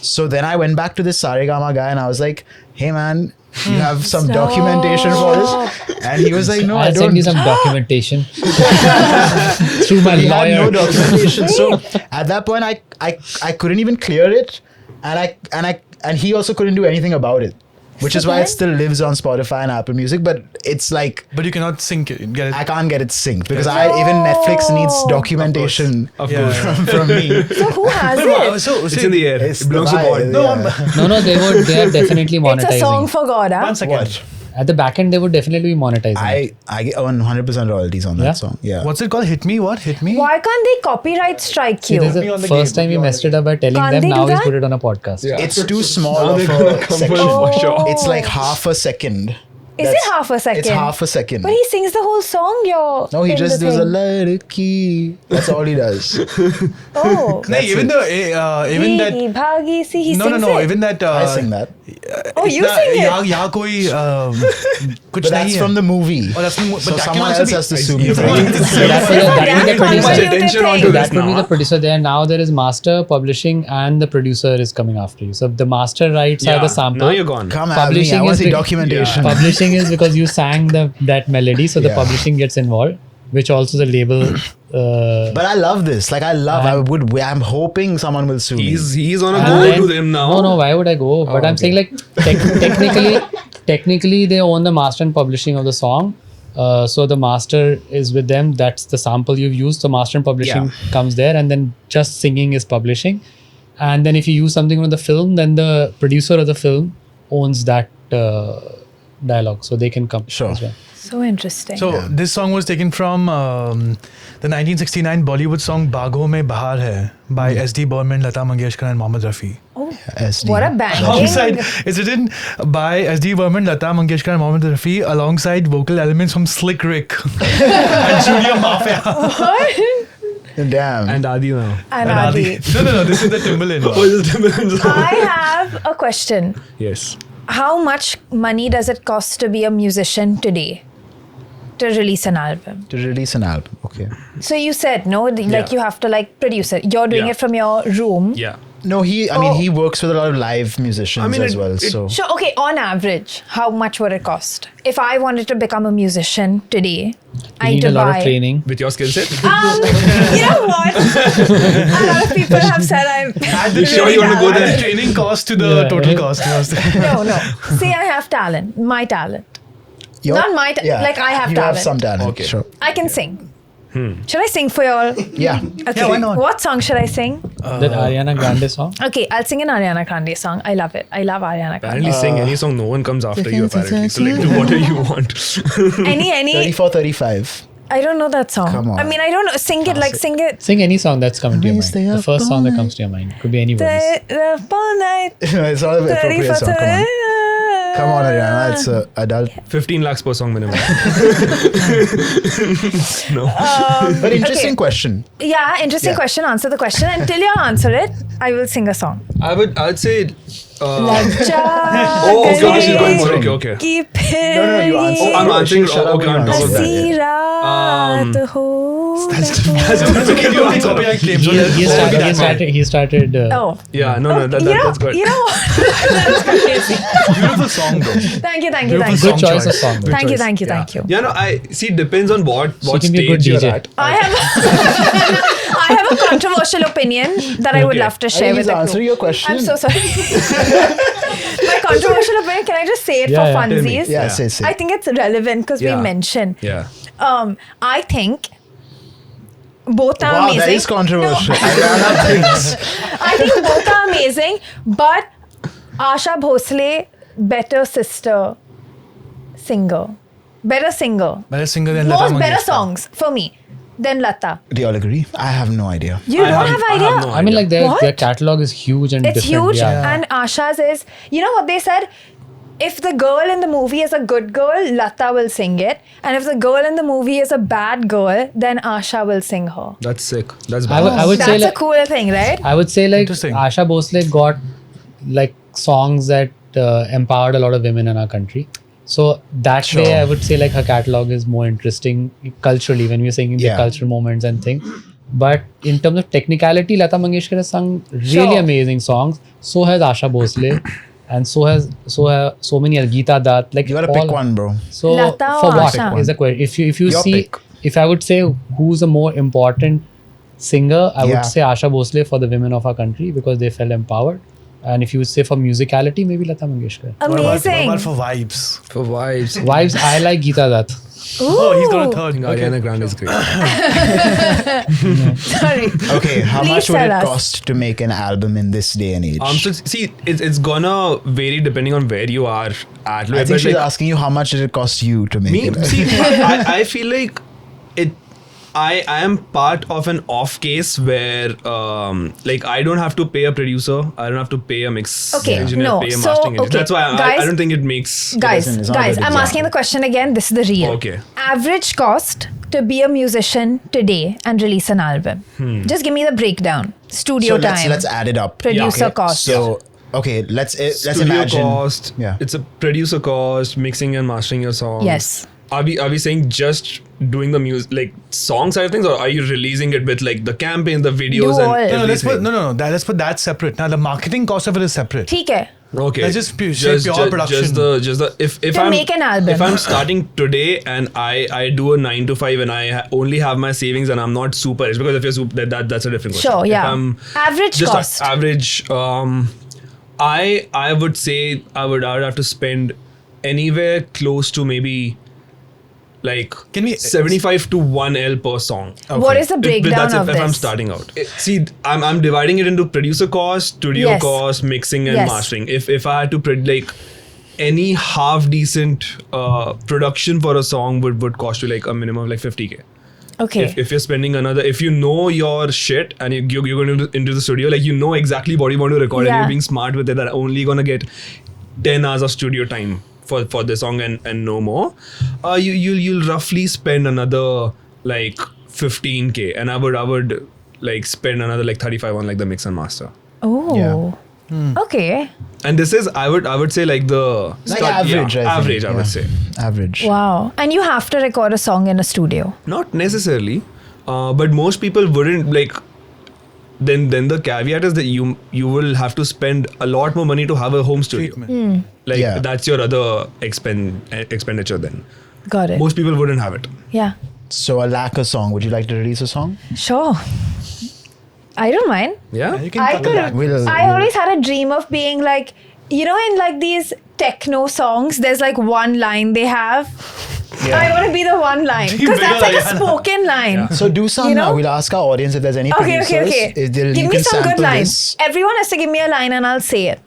So then I went back to this Saregama guy and I was like, hey man, you have some documentation for this? And he was like, no, I I'll don't. send you some documentation through my He had no lawyer. documentation. So at that point, I couldn't even clear it, and he also couldn't do anything about it, which is why it still lives on Spotify and Apple Music. But it's like But you cannot sync it. Get it. I can't get it synced because even Netflix needs documentation Of Yeah. course. from me. So who has it? So, It's in the air. It's It belongs to the God. vibe, No, yeah. No, they are definitely It's a song monetizing. for God, huh? One second. What? At the back end, they would definitely be monetizing. I get 100% royalties on Yeah? that song. Yeah. What's it called? Hit me? What? Hit me? Why can't they copyright strike See, you? this is Me on the the first game. time you messed it up by telling Can't them. they do Now he's that? put it on a podcast. Yeah. It's too small Now of they're gonna a come section. for sure. It's like half a second. Is it half a second? It's half a second. But he sings the whole song. No, he just does a ladki. That's all he does. Oh. No, even even that. Bhagi, see, he No, sings no. it. Even that. I sing that. Oh, you sing it. यहाँ कोई कुछ But that's नहीं है. from the movie. Oh, that's from the So but that can someone also else be- has to sue me. You for want it. to So that will be the producer. attention onto thing. this That would be now. the producer there. Now there is master, publishing, and the producer is coming after you. So the master rights are the sample. Now you're gone. Come at me. I Publishing want is to see big- documentation. Publishing is because you sang that melody, so the Yeah. publishing gets involved, which also the label. But I love this. Like I'm hoping someone will sue me. He's on a and go then- to them now. No, why would I go? But I'm saying like technically they own the master and publishing of the song. So the master is with them. That's the sample you've used. So master and publishing comes there, and then just singing is publishing. And then if you use something from the film, then the producer of the film owns that dialogue, so they can come Sure. as well. So interesting. So this song was taken from the 1969 Bollywood song "Baagho Mein Bahar Hai" by S.D. Burman, Lata Mangeshkar, and Mohammed Rafi. SD. what a bang. Alongside, it's written by S.D. Burman, Lata Mangeshkar, and Mohammed Rafi, alongside vocal elements from Slick Rick and Junior Mafia. Damn. And Adi now. And Adi. No, this is the Timbaland one. Oh, is it Timbaland's song? I have a question. Yes. How much money does it cost to be a musician today? To release an album? To release an album. Okay. So you said, no, like you have to like produce it. You're doing Yeah. it from your room. Yeah. No, he works with a lot of live musicians I mean, as it- well. it- So So, okay, on average, how much would it cost? If I wanted to become a musician today, I You need need to a lot buy. of training. With your skill set? You know what? A lot of people have said I'm. Add the You sure you training- wanna go add there? the training cost to the Yeah. total cost. No. Say I have talent, my talent. You're- Not my like I have you talent. have some talent. Okay. Sure. I can sing. Should I sing for y'all? Yeah. Okay. why not? What song should I sing? That Ariana Grande song. Okay, I'll sing an Ariana Grande song. I love it. I love Ariana Grande. Apparently sing any song, no one comes after you apparently. So like do whatever you want. Any. 34, 35. I don't know that song. Come on. I mean, I don't know. Sing it like sing it. Sing any song that's coming to your mind. Stay The up first all song that night. comes to your mind. Could be any voice. All night. It's not an appropriate song. Come on. Come on, Ariana. It's an adult. 15 lakhs per song minimum. No. But interesting Okay. question. Yeah, interesting Yeah. question. Answer the question. Until you answer it, I will sing a song. I'd say Lajja oh, okay, she's going for okay. ki No, you answer. Oh, I'm answering. Shut up Okay, when you on top of answer. that. हंसी रात हो He started. Oh. Yeah, no, that's good. You know what? That's crazy. Beautiful song though. Thank you. Beautiful Good song choice of choice. song. though. Thank you. Yeah, no, I see. It depends on what can be a good stage you're DJ. at. I have a controversial opinion that I would Okay. love to I share think with he's the answering group. your question. I'm so sorry. My controversial opinion, can I just say it Yeah, for yeah. Tell me. funsies? Yeah, say. I think it's relevant because Yeah. we mentioned. Yeah. I think both are Wow, amazing. that is controversial. No, Ariana thinks. I think both are amazing, but Asha Bhosle, better sister, singer. Better singer. Better singer than Lata Most better Mangeshkar. songs for me than Lata. Do you all agree? I have no idea. You don't have idea? no I mean, like their What? catalog is huge and It's different. huge, Yeah. and Asha's is. You know what they said? If the girl in the movie is a good girl, Lata will sing it, and if the girl in the movie is a bad girl, then Asha will sing her. That's sick. That's I would That's say a like cool thing, right? I would say like Interesting. Asha Bhosle got like songs that empowered a lot of women in our country. So that Sure. way, I would say like her catalog is more interesting culturally when we're singing the Yeah. cultural moments and things. But in terms of technicality, Lata Mangeshkar has sung really Sure. amazing songs. So has Asha Bhosle, and so many Geeta Dutt. Like You gotta all- pick one, bro. So Lata for or what Asha? is the question? If you Your see, pick. if I would say who's a more important singer, I Yeah. would say Asha Bhosle for the women of our country because they felt empowered. And if you would say for musicality, maybe Lata Mangeshkar. Amazing. What about for vibes? for vibes. Wives, I like Geeta Dutt. Oh, he's got a Ooh. third. Ariana Grande is great. Sorry. Okay, how Please much would tell it us. cost to make an album in this day and age? So see, it's gonna vary depending on where you are at. I But think she's like, asking you how much did it cost you to make me, it. see, I feel like it. I am part of an off case where like I don't have to pay a producer, I don't have to pay a mix engineer, no. pay a So, mastering engineer. okay, That's why I guys- don't think it makes Guys, it's not a guys, good I'm example. asking the question again. This is the real. Okay. Average cost to be a musician today and release an album. Just give me the breakdown. Studio So time. let's add it up. Producer Okay, cost. So okay, let's studio imagine. cost. Yeah. It's a producer cost, mixing and mastering your song. Yes. Are we saying just doing the music, like song side of things, or are you releasing it with like the campaign, the videos, Do all. and No, let's put everything? let's put that separate. Now the marketing cost of it is separate. ठीक है. Okay. Let's just pure production. Just the if To I'm make an album. if I'm starting today and I do a 9 to 5 and I only have my savings and I'm not super rich, because if you're super, that's a different question. Sure, If yeah. I'm Average just cost. average. I would say I would have to spend anywhere close to maybe like Can we- 75 to 1L per song. What is the breakdown of if I'm this? starting out. See, I'm dividing it into producer cost, studio Yes. cost, mixing and Yes. mastering. If I had to like any half decent production for a song would cost you like a minimum of like 50K. Okay. If you're spending if you know your shit and you're going into the studio, like you know exactly what you want to record and Yeah. you're being smart with it, that only gonna get 10 hours of studio time for the song and no more, you'll roughly spend another like 15K, and I would like spend another like 35 on like the mix and master. Oh. Yeah. Okay. And this is I would say like the average, I think. average, I Yeah. would say. Average. Wow. And you have to record a song in a studio. Not necessarily, but most people wouldn't like. Then the caveat is that you will have to spend a lot more money to have a home studio. Treatment. Like Yeah. that's your other expenditure. Then Got it. most people wouldn't have it. Yeah. So a lacquer song. Would you like to release a song? Sure. I don't mind. Yeah. You can I cut the could. back. I always had a dream of being like, you know, in like these techno songs, there's like one line they have. I want to be the one line because that's like a spoken line. So do some You know? now. We'll ask our audience if there's any Okay, producers. okay. If there, Give you me can some good sample lines. this. Everyone has to give me a line and I'll say it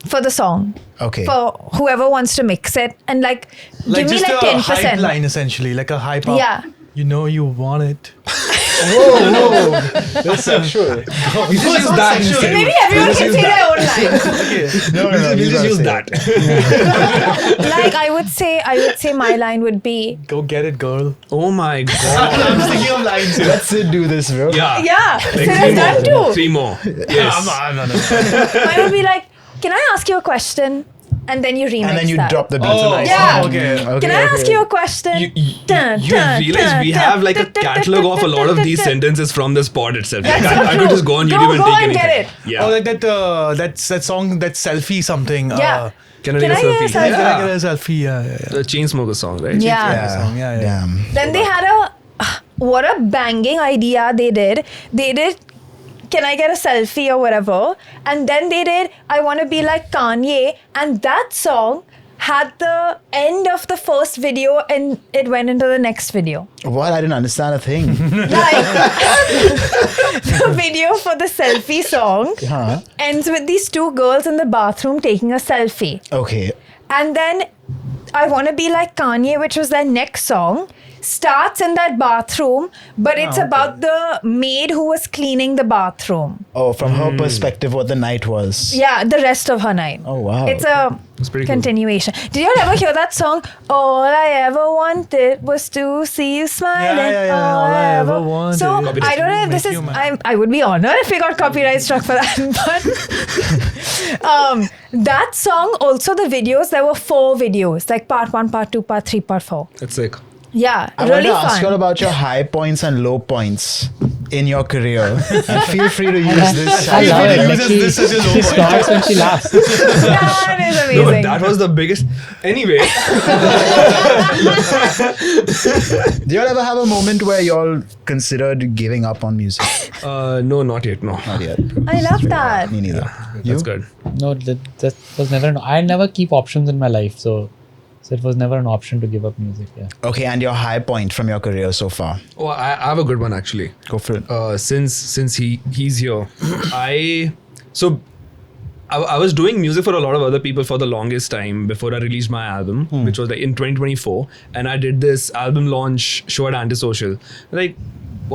for the song. Okay. For whoever wants to mix it and like give me just like a hype 10%. line essentially, like a hype up. Yeah. You know you want it. That's sexual. We just use that. instead. Maybe everyone can say their own line. No, We'll just use that. Like I would say my line would be Go get it, girl. Oh my god. I'm thinking of lines here. Let's do this, bro. Yeah. yeah. Like Sarah's done too. 3 more. Yes. I'm not. Mine would be like, can I ask you a question? And then you remix And then you that. drop the beat. Yeah. Okay. Okay, Can I ask okay. you a question? You Dun, dun, realize dun, we dun, have like a dun, dun, catalog dun, of a dun, lot of dun, these dun. sentences from this pod itself. Like, That's so I could true. just go on Go- YouTube and go take and anything. get it. Yeah. Oh, like that song, that selfie something. Yeah. Can I Can take I a get a selfie? selfie? Can I Yeah. get a selfie? Yeah. The Chainsmokers song, right? Yeah. Yeah. Yeah. Damn. Then they had what a banging idea they did. They did, can I get a selfie or whatever? And then they did, I want to be like Kanye. And that song had the end of the first video and it went into the next video. What? I didn't understand a thing. Like, the video for the selfie song Huh? ends with these two girls in the bathroom taking a selfie. Okay. And then I Want to Be Like Kanye, which was their next song, starts in that bathroom, but it's about the maid who was cleaning the bathroom. Oh, from her perspective, what the night was. Yeah, the rest of her night. Oh, wow. It's a pretty cool. continuation. Did you ever hear that song? All I ever wanted was to see you smiling. Yeah. All I ever wanted So was I don't know if to this make is. you mine. I would be honored if we got copyright struck for that. But that song, also the videos, there were 4 videos, like part 1, part 2, part 3, part 4. That's sick. Yeah, I want really to ask you all fun. about your high points and low points in your career. And feel free to use this. I love it. Like This is a low she point. starts when she laughs. That is No, amazing. but that was the biggest. Anyway, Do you all ever have a moment where you all considered giving up on music? no, not yet. No. Not yet. I love that. Me neither. You? That's good. No, that was never. I never keep options in my life, so it was never an option to give up music. Yeah. Okay, and your high point from your career so far? Oh, I have a good one actually. Go for it. Since he's here, I was doing music for a lot of other people for the longest time before I released my album, which was like in 2024, and I did this album launch show at Antisocial. Like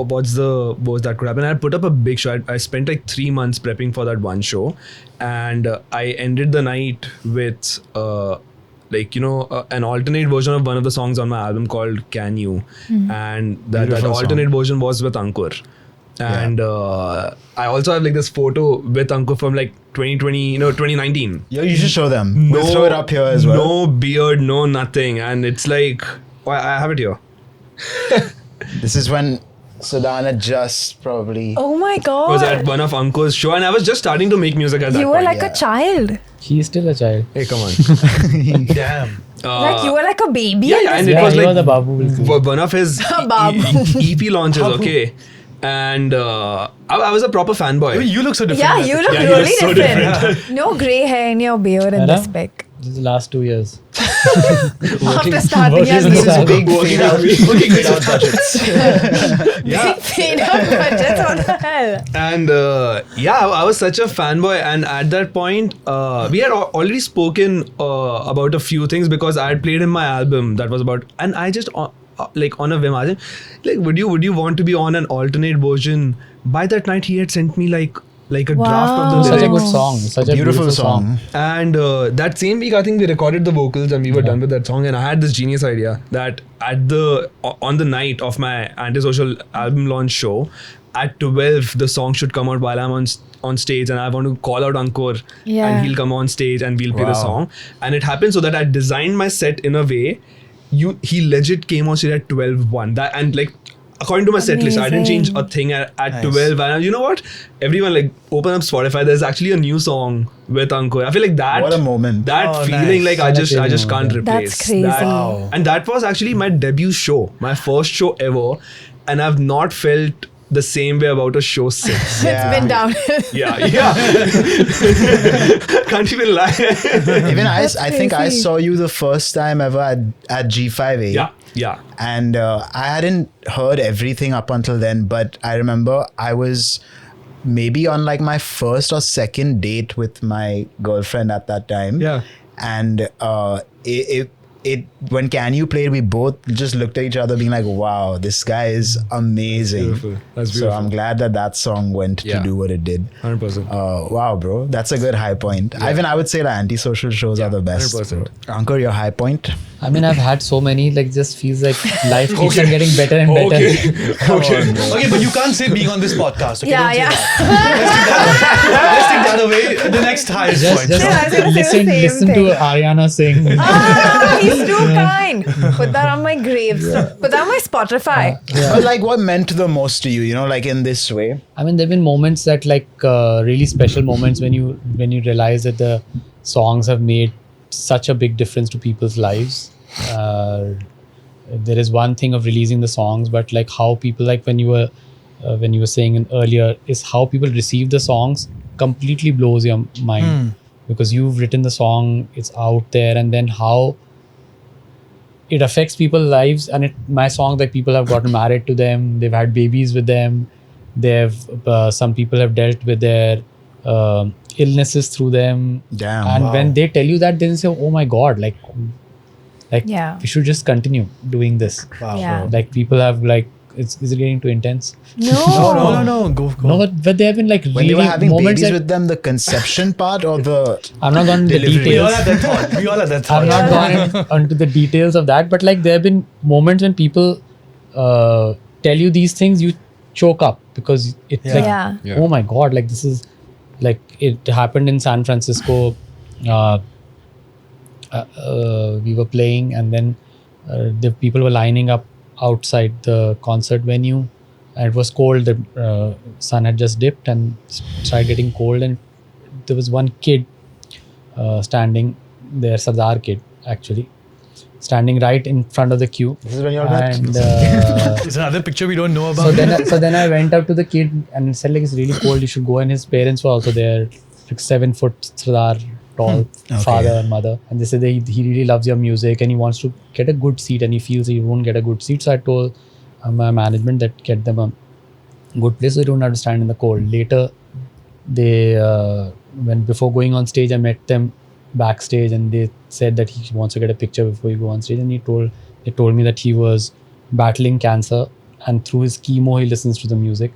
what's the worst that could happen? I put up a big show. I spent like 3 months prepping for that one show, and I ended the night with an alternate version of one of the songs on my album called "Can You," and that Beautiful alternate song. version was with Ankur. And I also have like this photo with Ankur from like 2019. Yo, you should show them. We'll throw it up here as well. No beard, no nothing, and it's like I have it here. This is when Sudan had just probably. Oh my I was at god. one of Ankur's show, and I was just starting to make music at that You were point. like yeah. a child. He's still a child. Hey, come on. Damn. Like you were like a baby. Yeah, at yeah, this and it Yeah, was he like was a babu. one of his Babu. EP launches. Okay, and I was a proper fanboy. You look so different. Yeah, you look Yeah, he really was so different. No grey hair in your beard in Hello? this pic. This is the last 2 years. After starting working as in This the is Sudan. big fade out, fade out budgets. big fade out budgets. What the hell? And I was such a fanboy. And at that point, we had already spoken about a few things because I had played in my album that was about, and I just like on a whim, I said, like, would you want to be on an alternate version? By that night, he had sent me like a draft of Wow. the Such a lyrics. good song. Such a Beautiful song. And that same week, I think we recorded the vocals and we were done with that song. And I had this genius idea that on the night of my Antisocial album launch show, at 12, the song should come out while I'm on stage, and I want to call out Ankur, Yeah. and he'll come on stage and we'll play the Wow. song. And it happened so that I designed my set in a way. He legit came on stage at 12:01. That and like. According to my set list, I didn't change a thing at Nice. 12. And you know what? Everyone like open up Spotify. There's actually a new song with Ankur. I feel like that. What a moment. That Oh, feeling, nice. like I just That's can't crazy. replace. That's crazy. That- Wow. And that was actually my debut show, my first show ever, and I've not felt the same way about a show since. Yeah. It's been downhill. yeah. Can't even lie. Even I That's think I crazy. saw you the first time ever at G5A. yeah. And I hadn't heard everything up until then, but I remember I was maybe on like my first or second date with my girlfriend at that time. Yeah. And it when Can You played, we both just looked at each other being like, wow, this guy is amazing. Beautiful. That's So beautiful. I'm glad that song went to Yeah. do what it did. 100%. Wow, bro. That's a good high point. Even I would say the antisocial shows are the best. 100%. Bro. Ankur, your high point? I mean, I've had so many, like, just feels like life keeps on getting better and better. Okay, but you can't say being on this podcast. Okay? Yeah, Don't say yeah. that. Let's take that away. The next highest point. Just Yeah, I was gonna say the listen same to thing. Ariana sing. Ah, he's too kind. Put that on my gravestone. Put that on my Spotify. But like, what meant the most to you? You know, like in this way. I mean, there've been moments that really special moments when you realize that the songs have made such a big difference to people's lives. There is one thing of releasing the songs, but like how people, like when you were saying earlier, is how people receive the songs completely blows your mind because you've written the song, it's out there, and then how it affects people's lives. And my songs, like people have gotten married to them, they've had babies with them, some people have dealt with their illnesses through them. Damn. And when they tell you that, then they say, oh my god, like Yeah. we should just continue doing this. Wow, Yeah. bro. Like people have like, is it getting too intense? No. Go. No, but they have been like When really you were having moments babies that with them, the conception part or the I'm not gone into the Delivery. We all details. had that thought. We all had that thought. I've not gone into the details of that, but like there have been moments when people tell you these things, you choke up because it's Yeah. like, Yeah. oh my god, like this is like it happened in San Francisco. We were playing, and then the people were lining up outside the concert venue, and it was cold. The sun had just dipped and started getting cold, and there was one kid standing there, Sardar kid actually, standing right in front of the queue. This is when you're met. And It's another picture we don't know about. so then I went up to the kid and said like, it's really cold, you should go. And his parents were also there, like 7 foot Sardar tall father and mother, and they said that he really loves your music and he wants to get a good seat, and he feels he won't get a good seat. So I told my management that get them a good place so they don't have to stand in the cold. Later, they when before going on stage, I met them backstage, and they said that he wants to get a picture before you go on stage. And they told me that he was battling cancer, and through his chemo he listens to the music,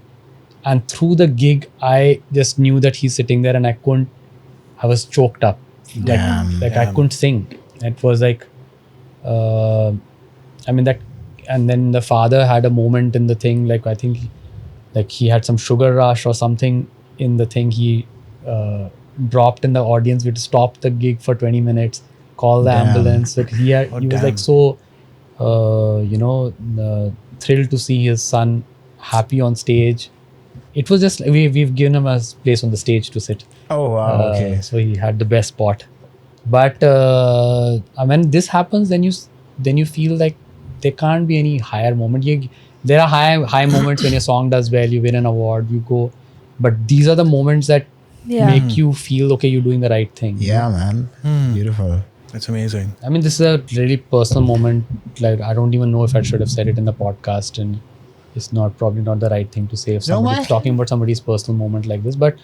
and through the gig I just knew that he's sitting there and I was choked up. I couldn't sing. It was like and then the father had a moment in the thing, like I think like he had some sugar rush or something in the thing. He dropped in the audience. We had to stop the gig for 20 minutes, call the ambulance. But he was like so thrilled to see his son happy on stage. It was just we've given him a place on the stage to sit. Oh wow, okay. So he had the best spot. But when this happens, then you feel like there can't be any higher moment. There are high moments when your song does well, you win an award, you go. But these are the moments that make you feel okay, you're doing the right thing. Yeah, man. Beautiful. That's amazing. I mean, this is a really personal moment. Like, I don't even know if I should have said it in the podcast, and it's probably not the right thing to say if somebody's talking about somebody's personal moment like this. But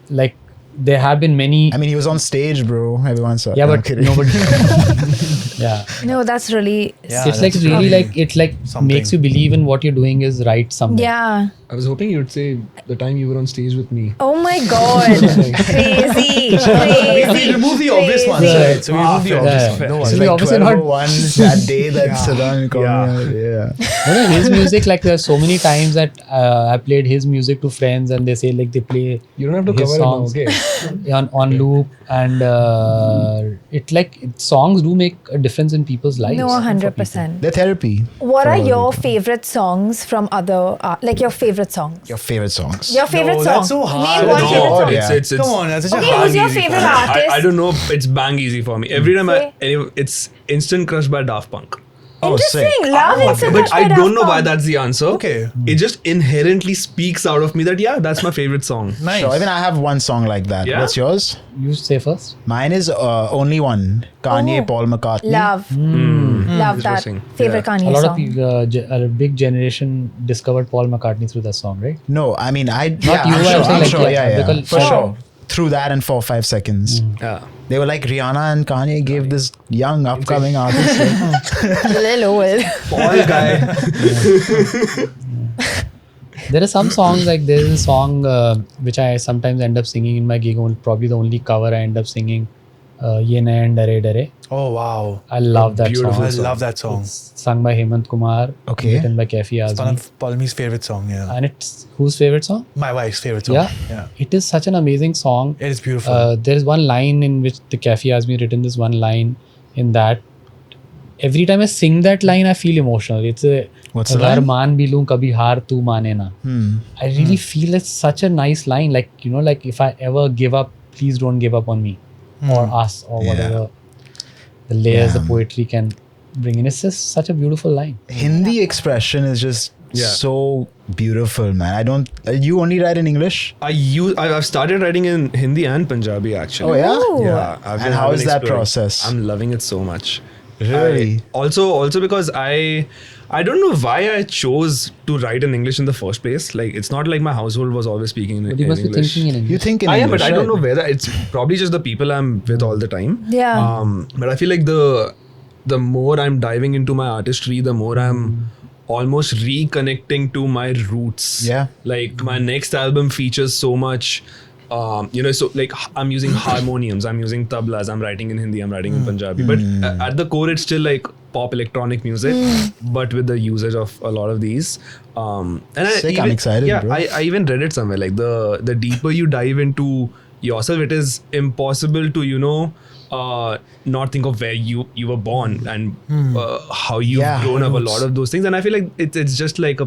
like, there have been many. I mean, he was on stage, bro. Everyone saw. Yeah, No, I'm but kidding. nobody. Yeah. No, that's really. Yeah, It's like that's really probably like it like something. makes you believe in what you're doing is right somewhere. Yeah. I was hoping you'd say the time you were on stage with me. Oh my God. Crazy. We remove the obvious ones, Yeah. right? So we remove the obvious ones. No It's worries. we like obviously not- 12:01 that day that Sudan called me out. Yeah. His music, like there's so many times that I played his music to friends, and they say like they play You don't have to his cover songs it now, okay? on loop, and songs do make a difference in people's lives. No, 100%. The therapy. What are your favorite songs from other, like your favorite songs? Your favorite songs. Your favorite No, song. that's so hard. Name one No, favorite song. yeah. It's Come on, that's such Okay, a hard. who's your easy favorite for me. artist? I don't know. It's bang easy for me. Every time Okay. it's Instant Crush by Daft Punk. Interesting. sick. Love Instant But Crush by I Daft don't know why Punk. that's the answer. Okay. It just inherently speaks out of me that that's my favorite song. Nice. Sure, even I have one song like that. Yeah? What's yours? You say first. Mine is Only One. Kanye, Oh. Paul McCartney. Love. Love that. Interesting. Favorite A Kanye lot of song. people, a big generation discovered Paul McCartney through that song, right? No, I mean, you, I'm I'm sure, saying like, yeah, yeah, yeah. because- For Oh. sure. Through that and 4 5 seconds. Yeah. They were like, Rihanna and Kanye gave this young upcoming artist. A little old. Paul guy. There are some songs, like there is a song which I sometimes end up singing in my gig, probably the only cover I end up singing, Ye Nayan Dare Dare. Oh wow. I love that Beautiful I song. love that song. It's sung by Hemant Kumar, Okay. written by Kafi It's one Azmi. of Palmi's favorite song. Yeah. And it's whose favorite song? My wife's favorite song. Yeah. Yeah. It is such an amazing song. It is beautiful. There is one line in which the Kafi Azmi written this one line in that. Every time I sing that line, I feel emotional. It's a What's the "Agar line? maan bhi loon, kabhi haar tu maane na." I really feel it's such a nice line. Like, like if I ever give up, please don't give up on me or us or Yeah. whatever. The layers the Yeah. poetry can bring in. It's just such a beautiful line. Hindi expression is just Yeah. so beautiful, man. I don't. You only write in English? I've started writing in Hindi and Punjabi actually. Oh, yeah? Ooh. Yeah. And how is that process? I'm loving it so much. Really? Also because I don't know why I chose to write in English in the first place. Like, it's not like my household was always speaking in But you must be English. thinking in English. You think in I am, English, but I don't right? know whether it's probably just the people I'm with all the time. Yeah. But I feel like the more I'm diving into my artistry, the more I'm almost reconnecting to my roots. Yeah. Like, my next album features so much. So like I'm using harmoniums, I'm using tablas, I'm writing in Hindi, I'm writing in Punjabi. But at the core, it's still like pop electronic music, but with the usage of a lot of these. And Sick, I'm excited, Yeah, bro. I even read it somewhere. Like the deeper you dive into yourself, it is impossible to not think of where you were born and how you've Yeah, grown up. A roots. lot of those things, and I feel like it's just like a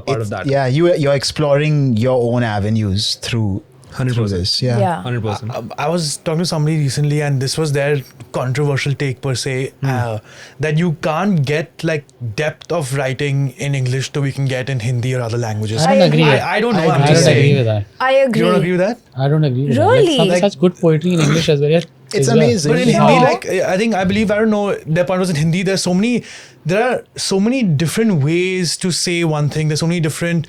part of that. Yeah, you're exploring your own avenues through 100%. this. Yeah. Yeah. 100%. I was talking to somebody recently, and this was their controversial take per se, that you can't get like depth of writing in English that we can get in Hindi or other languages. I don't agree. I don't know. I'm I I just don't agree saying. with that. I agree. You don't agree with that? I don't agree with Really? that. Like, such good poetry in English as well. It's as well. amazing. But in Yeah. Hindi, like I believe, I don't know. Their point was in Hindi. There are so many different ways to say one thing. There's so many different.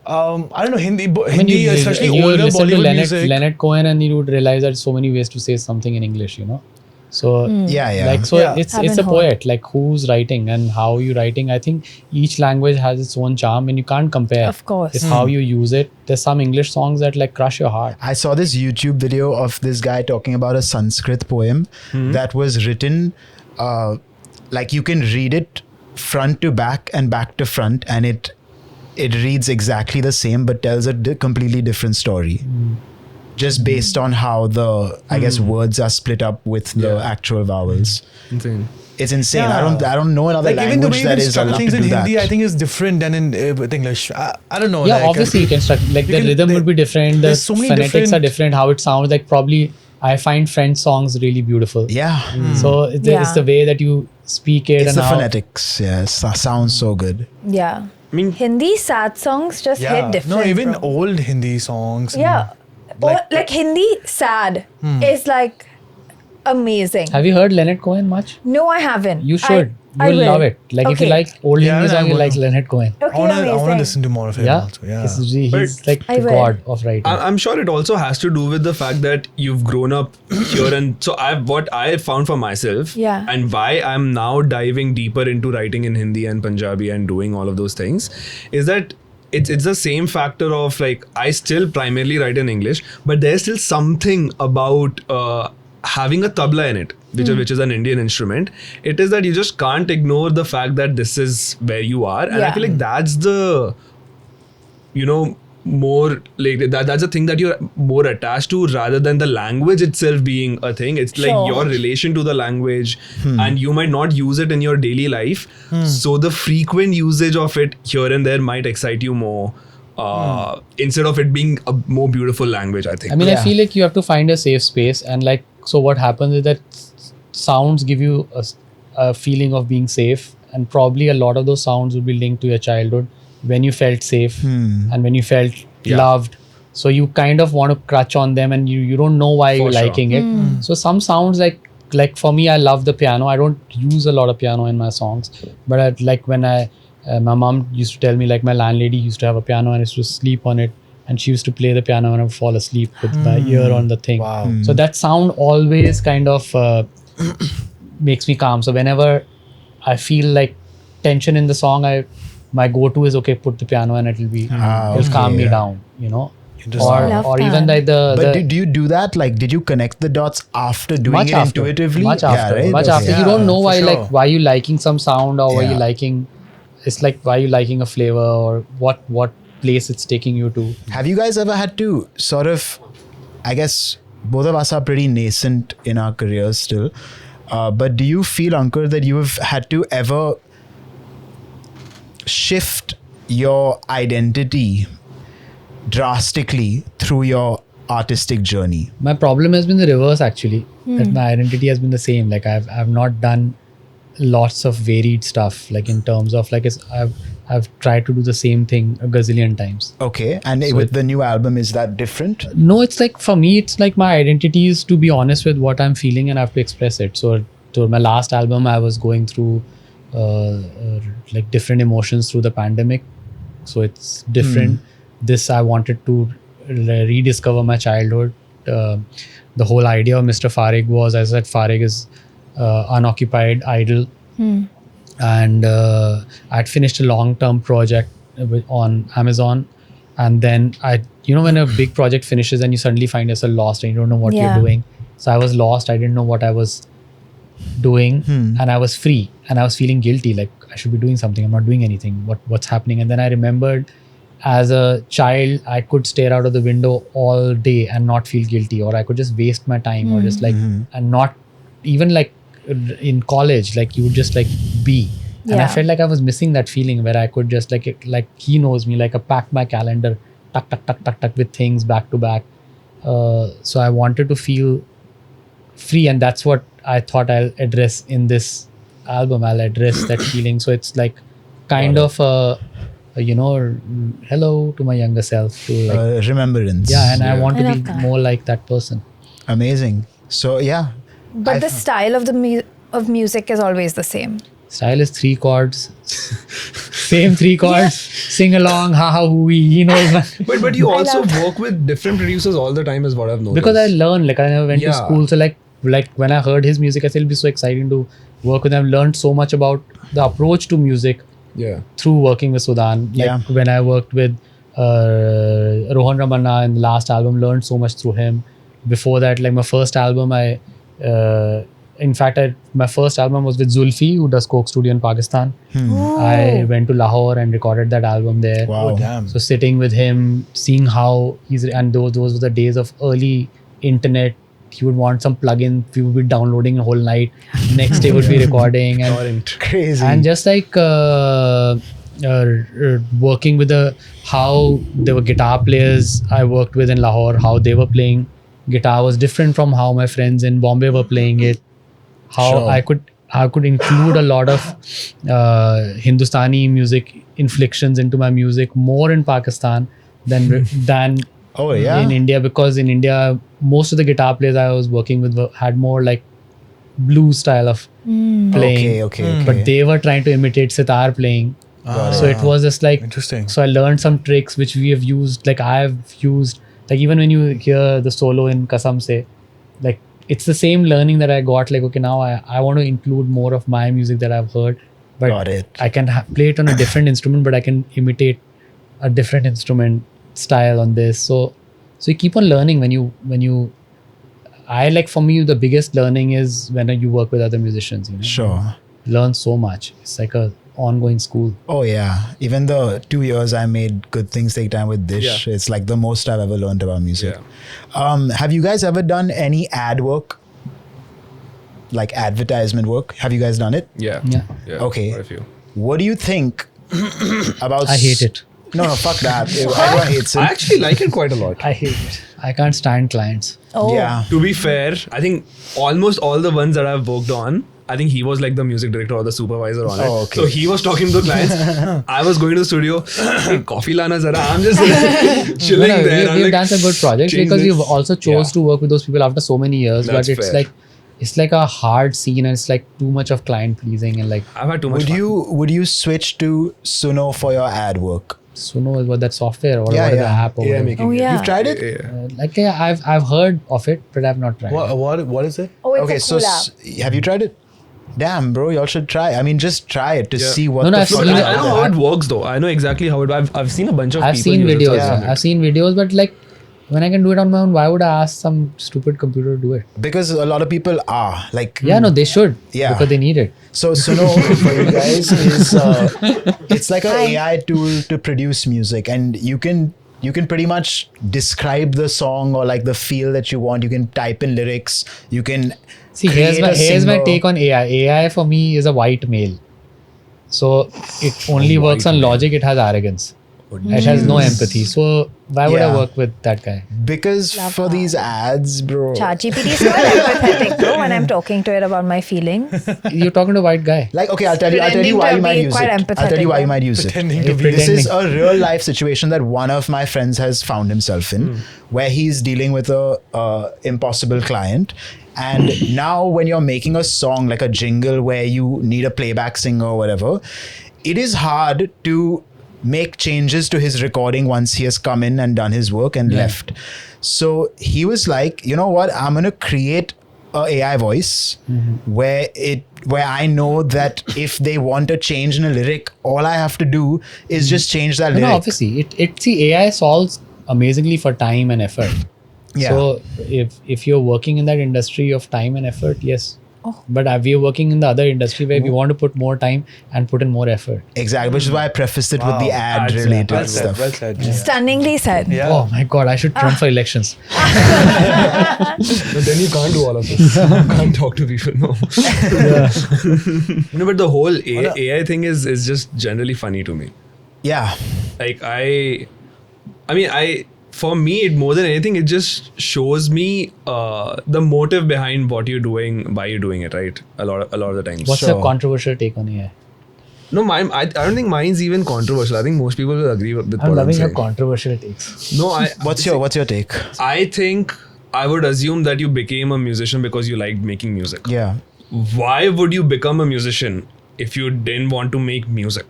I don't know Hindi, Hindi, especially you older listen to Bollywood music. Leonard Cohen, and you would realize that so many ways to say something in English. So Yeah. like so Yeah. it's Haven't a heard. poet, like who's writing and how you writing. I think each language has its own charm and you can't compare. Of course. It's how you use it. There's some English songs that like crush your heart. I saw this YouTube video of this guy talking about a Sanskrit poem that was written like you can read it front to back and back to front, and it reads exactly the same but tells a completely different story. Just based on how the I guess words are split up with the Yeah. actual vowels. Insane. It's insane. Yeah. I don't know another Like even the language way that we is structure allowed things to in do that. Hindi, I think is different than in with English. I don't know. Yeah, like, obviously you can start like you the can- rhythm there- would be different. The there's so many phonetics are different- different. How it sounds like probably I find French songs really beautiful. Yeah. So it's Yeah. the way that you speak it It's and the how phonetics. Yeah, sounds so good. Yeah. I mean, Hindi sad songs just yeah. hit different. No, even bro. old Hindi songs. Yeah. Like Hindi sad is like amazing. Have you heard Leonard Cohen much? No, I haven't. You should. I You'll will. love it. Like if you Okay. like old Yeah, Hindi I song, you will. like Leonard Cohen. Okay, I wanna amazing. listen to more of him Yeah, also. Yeah. He's like I the will. god of writing. I'm sure it also has to do with the fact that you've grown up here, and so what I found for myself, Yeah. and why I'm now diving deeper into writing in Hindi and Punjabi and doing all of those things, is that it's the same factor of like I still primarily write in English, but there's still something about having a tabla in it, which is an Indian instrument. It is that you just can't ignore the fact that this is where you are, and I Yeah. feel like that's the more like that's a thing that you're more attached to rather than the language itself being a thing. It's like Sure. your relation to the language, and you might not use it in your daily life, so the frequent usage of it here and there might excite you more instead of it being a more beautiful language, I think. I mean, Yeah. I feel like you have to find a safe space, and like, so what happens is that sounds give you a feeling of being safe, and probably a lot of those sounds will be linked to your childhood when you felt safe and when you felt loved. So you kind of want to crutch on them, and you don't know why For you're sure. liking it. So some sounds like for me, I love the piano. I don't use a lot of piano in my songs, but like when my mom used to tell me, like my landlady used to have a piano and I used to sleep on it, and she used to play the piano and I would fall asleep with my ear on the thing. Wow. So that sound always kind of makes me calm. So whenever I feel like tension in the song, my go-to is okay, put the piano and it'll calm okay, me yeah. down, you know. Interesting. I love Or that. even like But the do you do that? Like, did you connect the dots after doing much it after, intuitively? much after, right? much Okay. after. Yeah, You don't know for why, sure. like why you liking some sound or why you Yeah. liking. It's like why you liking a flavor or what place it's taking you to. Have you guys ever had to sort of, I guess both of us are pretty nascent in our careers still, but do you feel, Ankur, that you have had to ever shift your identity drastically through your artistic journey? My problem has been the reverse actually. That my identity has been the same. Like I've not done lots of varied stuff. Like in terms of like I've tried to do the same thing a gazillion times. Okay, and So with the new album, is that different? No, it's like for me, it's like my identity is to be honest with what I'm feeling and I have to express it. So to my last album, I was going through like different emotions through the pandemic. So it's different. This I wanted to rediscover my childhood. The whole idea of Mr. Farig was, as I said, Farig is unoccupied, idle. And I'd finished a long-term project on Amazon, and then when a big project finishes and you suddenly find yourself lost and you don't know what Yeah. you're doing. So I was lost. I didn't know what I was doing, and I was free, and I was feeling guilty, like I should be doing something. I'm not doing anything. What's happening? And then I remembered, as a child, I could stare out of the window all day and not feel guilty, or I could just waste my time, or just like and not even like in college, like you would just like be. And I Yeah. felt like I was missing that feeling where I could just like he knows me, like I packed my calendar, tuck with things back to back. So I wanted to feel free, and that's what I thought I'll address in this album. I'll address that feeling. So it's like kind of hello to my younger self, to like, Remembrance. yeah, and I want I to love be that. more like that person. Amazing. So yeah, But the style of the of music is always the same. Style is 3 chords, same 3 chords, sing along, ha ha hooey, he knows. But you I also love that. work with different producers all the time, is what I've noticed. Because I learned, like I never went to Yeah. school, so like like when I heard his music, I said it'll be so exciting to work with him. I've learned so much about the approach to music Yeah. through working with Sudan. Like Yeah. when I worked with Rohan Ramanna in the last album, learned so much through him. Before that, like my first album, my first album was with Zulfi, who does Coke Studio in Pakistan. I went to Lahore and recorded that album there. Wow. Oh, damn. So sitting with him, seeing how and those were the days of early internet. He would want some plugin, we would be downloading a whole night. Next day would be recording and Crazy. and just like working with how there were guitar players I worked with in Lahore, how they were playing guitar was different from how my friends in Bombay were playing it. How Sure. I could include a lot of Hindustani music inflections into my music more in Pakistan than Oh yeah. in India, because in India most of the guitar players I was working with had more like blues style of playing. Okay. But they were trying to imitate sitar playing. So it was just like Interesting. So I learned some tricks which we have used. Like I've used, like even when you hear the solo in Kasam Se, like it's the same learning that I got. Like okay, now I want to include more of my music that I've heard, but Got it. I can play it on a different instrument, but I can imitate a different instrument style on this. So you keep on learning when you. I like, for me the biggest learning is when you work with other musicians. You know? Sure. Learn so much. It's like a ongoing school. Oh yeah. Even the 2 years I made Good Things Take Time with Dish, it's like the most I've ever learned about music. Have you guys ever done any ad work? Like advertisement work? Have you guys done it? Yeah. Okay. Quite a few. What do you think about I hate it. No, fuck that. Everyone hates it. I actually like it quite a lot. I hate it. I can't stand clients. Oh. Yeah. To be fair, I think almost all the ones that I've worked on, I think he was like the music director or the supervisor on it. Oh, okay. So he was talking to the clients. I was going to the studio, hey, coffee lana zara. I'm just chilling there. I'm We've like, done some good projects change because this. we've also chose to work with those people after so many years. That's but fair. it's like a hard scene, and it's like too much of client pleasing, and like I've had too much fun. Would you switch to Suno for your ad work? Suno is what that software or Yeah, what the yeah. app or Yeah, whatever. making Oh it. yeah. You've tried it? Yeah. I've heard of it, but I've not tried. What is it? Oh, it's Okay, a so cool app. have you tried it? Damn, bro, y'all should try. I mean, just try it to Yeah. see what No, the I've fuck seen is it. I out know there. how it works though. I know exactly how it. I've seen a bunch of I've people seen use it, so videos. I've seen it. I've seen videos, but like when I can do it on my own, why would I ask some stupid computer to do it? Because a lot of people are like, Yeah, no, they should. Yeah. Because they need it. So Suno for you guys is it's like an AI tool to produce music, and you can pretty much describe the song or like the feel that you want. You can type in lyrics. You can See, here's create a my singer. take on AI. AI for me is a white male. So it only works on logic. It has arrogance. It has no empathy. So why would I Yeah. work with that guy? Because for these ads, bro. ChatGPT is quite empathetic, bro, when I'm talking to it about my feelings. You're talking to a white guy. Like, okay, I'll tell you Pretending why to you might be use quite it. I'll tell you why you empathetic. might use it. Pretending to be. This is a real life situation that one of my friends has found himself in, where he's dealing with a impossible client. And now when you're making a song like a jingle where you need a playback singer or whatever, it is hard to make changes to his recording once he has come in and done his work and left. So he was like, you know what, I'm gonna create a AI voice where I know that if they want a change in a lyric, all I have to do is just change that No, lyric. obviously, see, AI solves amazingly for time and effort. Yeah. So if you're working in that industry of time and effort, yes. But we're working in the other industry where we want to put more time and put in more effort. Exactly, which is why I prefaced it with the ad Ads, related Well said. stuff. Well said. Yeah. Stunningly said. Yeah. Oh my God, I should run for elections. But then you can't do all of this. You can't talk to people. No. No, but the whole AI thing is just generally funny to me. Yeah. Like for me, it more than anything, it just shows me the motive behind what you're doing, why you're doing it, right? A lot of the times. What's Sure. your controversial take on AI? No, I don't think mine's even controversial. I think most people will agree with what I'm I'm loving your saying. controversial takes. No, What's your take? I think I would assume that you became a musician because you liked making music. Yeah. Why would you become a musician if you didn't want to make music?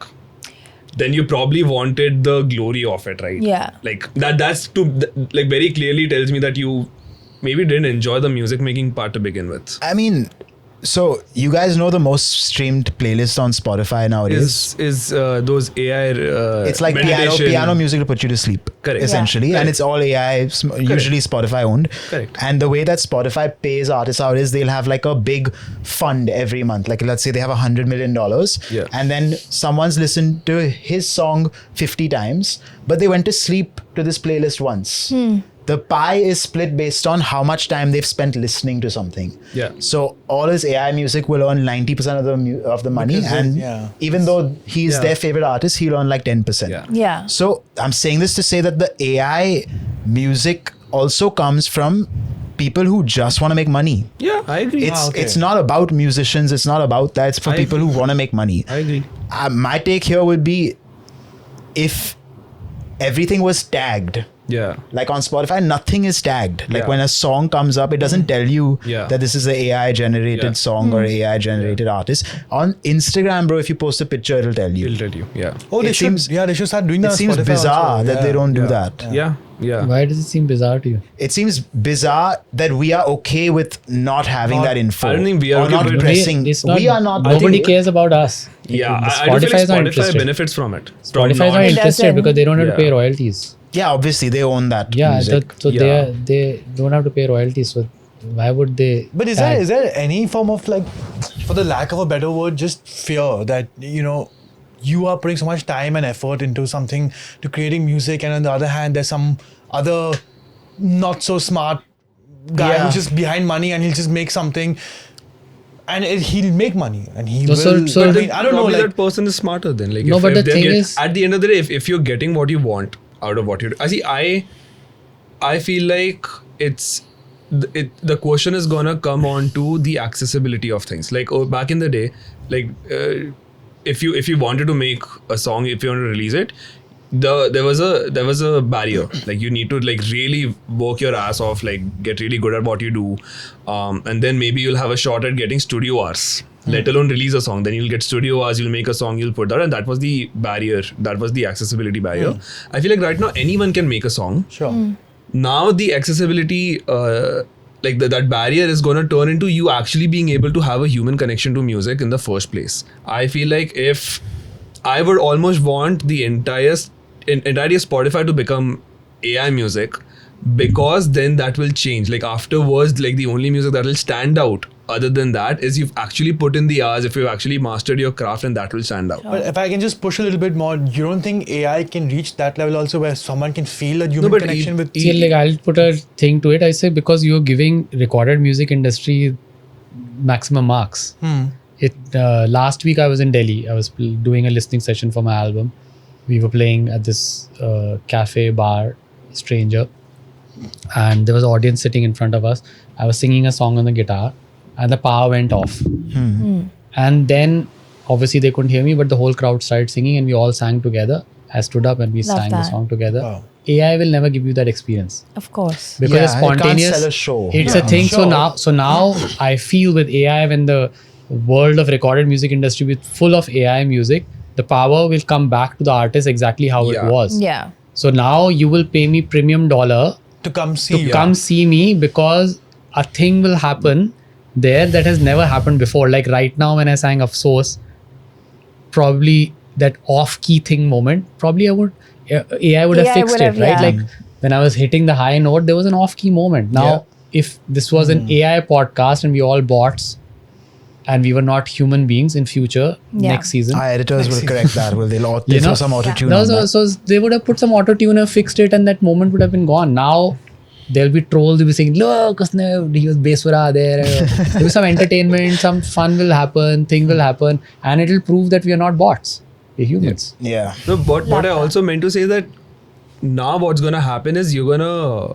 Then you probably wanted the glory of it, right? Yeah. Like that's like very clearly tells me that you maybe didn't enjoy the music making part to begin with. I mean, so you guys know the most streamed playlist on Spotify nowadays? Is those AI It's like piano music to put you to sleep, Correct. essentially, Yeah. and it's all AI, usually Spotify owned. Correct. And the way that Spotify pays artists out is they'll have like a big fund every month. Like let's say they have $100 million, Yeah. and then someone's listened to his song 50 times, but they went to sleep to this playlist once. The pie is split based on how much time they've spent listening to something. Yeah. So all his AI music will earn 90% of the money, Because and even though he's Yeah. their favorite artist, he'll earn like 10%. Yeah. Yeah. So I'm saying this to say that the AI music also comes from people who just want to make money. Yeah, I agree. It's not about musicians. It's not about that. It's for I people who want to make money. I agree. My take here would be if everything was tagged. Yeah. Like on Spotify, nothing is tagged. Like Yeah. when a song comes up, it doesn't tell you Yeah. that this is an AI generated Yeah. song or AI generated artist. On Instagram, bro, if you post a picture, it'll tell you. He'll tell you. Yeah. Oh, they It should. seems- They should start doing that. It on seems Spotify bizarre also. that they don't do that. Yeah. Yeah. Why does it seem bizarre to you? It seems bizarre that we are okay with not having Not- that info. I don't think we are or okay not with it. pressing. It's not, We are not. Nobody cares about us. Yeah. I do feel Spotify like is not Spotify interested. benefits from it. From Spotify is not not- interested doesn't. because they don't have to Yeah. pay royalties. Yeah, obviously they own that. Yeah, music. so Yeah. they don't have to pay royalties. So why would they? But is tag? there any form of like, for the lack of a better word, just fear that you are putting so much time and effort into something to creating music, and on the other hand, there's some other not so smart guy Yeah. who's just behind money and he'll just make something, and he'll make money and he No, will. so but I the- mean, I don't know, Probably like that person is smarter than like. No, if, but if the they thing get- is- at the end of the day, if you're getting what you want out of what you do, I feel like the question is gonna come on to the accessibility of things. Like back in the day, like if you wanted to make a song, if you want to release it, there was a barrier. Like you need to like really work your ass off, like get really good at what you do, and then maybe you'll have a shot at getting studio hours. Let alone release a song, then you'll get studio hours, you'll make a song, you'll put that, and that was the barrier. That was the accessibility barrier. I feel like right now anyone can make a song. sure. Now the accessibility like that barrier is going to turn into you actually being able to have a human connection to music in the first place. I feel like if I would almost want the entirety of Spotify to become AI music, because then that will change. Like afterwards, like the only music that will stand out other than that is you've actually put in the hours, if you've actually mastered your craft, and that will stand out. But if I can just push a little bit more, you don't think AI can reach that level also where someone can feel a human but connection with See, like I'll put a thing to it. I say because you're giving recorded music industry maximum marks. Last week I was in Delhi. I was doing a listening session for my album. We were playing at this cafe bar, Stranger, and there was an audience sitting in front of us. I was singing a song on the guitar, and the power went off. And then obviously they couldn't hear me, but the whole crowd started singing, and we all sang together. I stood up and we Love sang the that. song together. Wow. AI will never give you that experience Of course. because it's Yeah, it can't spontaneous. sell a show. It's Yeah. a thing. Sure. So now I feel with AI, when the world of recorded music industry with full of AI music, the power will come back to the artist exactly how Yeah. it was. Yeah. So now you will pay me premium dollar to come see to you. come see me because a thing will happen there that has never happened before. Like right now when I sang Afsos, probably that off-key thing moment, probably AI would have AI fixed would it, have, right? yeah. Like when I was hitting the high note, there was an off-key moment. Now, Yeah. if this was an AI podcast and we all bots and we were not human beings in future, Yeah. next season, Our editors will correct that. Will they'll You throw know? some auto tune no, on so, that. so they would have put some auto tuner, fixed it, and that moment would have been gone. Now there'll be trolls who'll be saying, "Look, he was Beswara there." There'll be some entertainment, some fun will happen, thing will happen, and it'll prove that we are not bots, we're humans. Yeah. No, but what I Love that. also meant to say is that now what's gonna happen is you're gonna,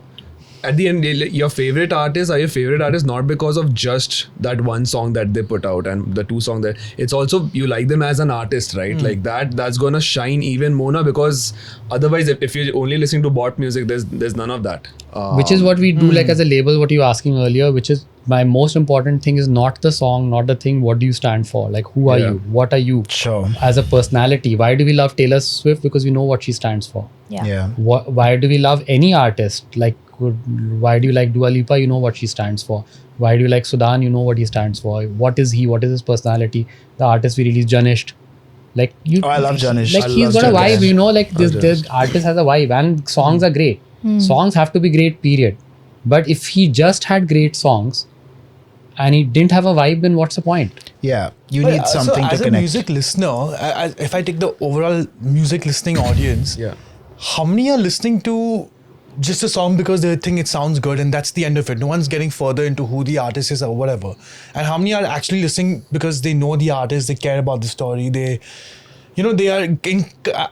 at the end, your favorite artists are your favorite artists not because of just that one song that they put out and the two songs that it's also you like them as an artist, right? Like that's gonna shine even more now, because otherwise if you're only listening to bot music, there's none of that. Which is what we do, like as a label, what you were asking earlier, which is my most important thing is not the song, not the thing, what do you stand for? Like, who are Yeah. you? What are you Sure. as a personality? Why do we love Taylor Swift? Because we know what she stands for. Yeah. Yeah. Why do we love any artist? Like, why do you like Dua Lipa? You know what she stands for. Why do you like Sudan? You know what he stands for. What is he? What is his personality? The artist we released, Janisht. Like you, I love Janisht. Like I he's love got a Janisht. vibe, you know. Like this artist has a vibe, and songs are great. Songs have to be great, period. But if he just had great songs, and he didn't have a vibe, then what's the point? Yeah, you need something to as a connect. music listener, if I take the overall music listening audience, Yeah. how many are listening to just a song because they think it sounds good and that's the end of it? No one's getting further into who the artist is or whatever. And how many are actually listening because they know the artist, they care about the story, they are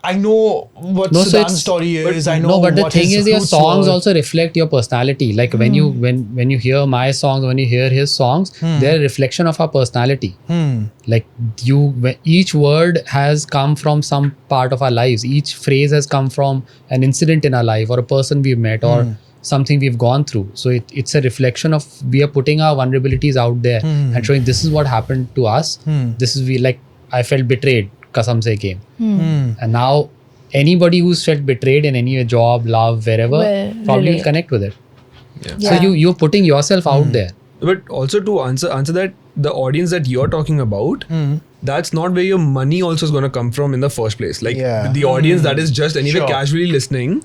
I know what No, so Sudan's it's- story is. I know. No, but the what thing his is, your roots songs were. also reflect your personality. Like when you hear my songs, when you hear his songs, they're a reflection of our personality. Like each word has come from some part of our lives. Each phrase has come from an incident in our life, or a person we've met, or something we've gone through. So it's a reflection of, we are putting our vulnerabilities out there and showing this is what happened to us. This is I felt betrayed. Kasam se came. And now anybody who's felt betrayed in any job, love, wherever, Will probably will relate. connect with it. Yeah. So you're putting yourself out there. But also to answer that, the audience that you're talking about, that's not where your money also is going to come from in the first place. Like the audience that is just anyway Sure. casually listening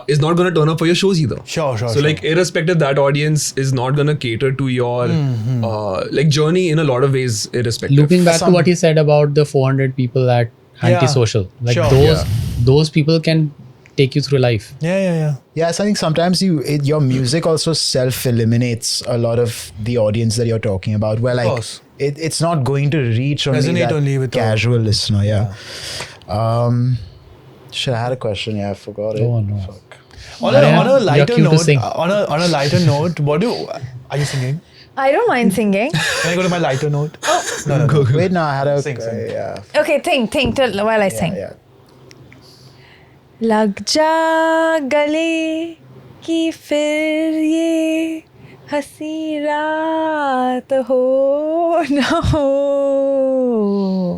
is not going to turn up for your shows either. Sure. So like irrespective, that audience is not going to cater to your like journey in a lot of ways, irrespective. Looping back to what he said about the 400 people at Antisocial, like Sure. those people can take you through life. Yeah. Yes, I think sometimes your music also self-eliminates a lot of the audience that you're talking about. Where like course. it's not going to reach only Resonate that only with the- casual listener. Yeah. Shit, I had a question. Yeah, I forgot it. Oh, no. Fuck. On Mariam, a you're lighter cute to note, sing. on a lighter note, are you singing? I don't mind singing. Can I go to my lighter note? No. Wait, no, I had a Sing. yeah. Okay, think till while I sing. Yeah. लग जा गले की फिर ये हंसी रात हो न हो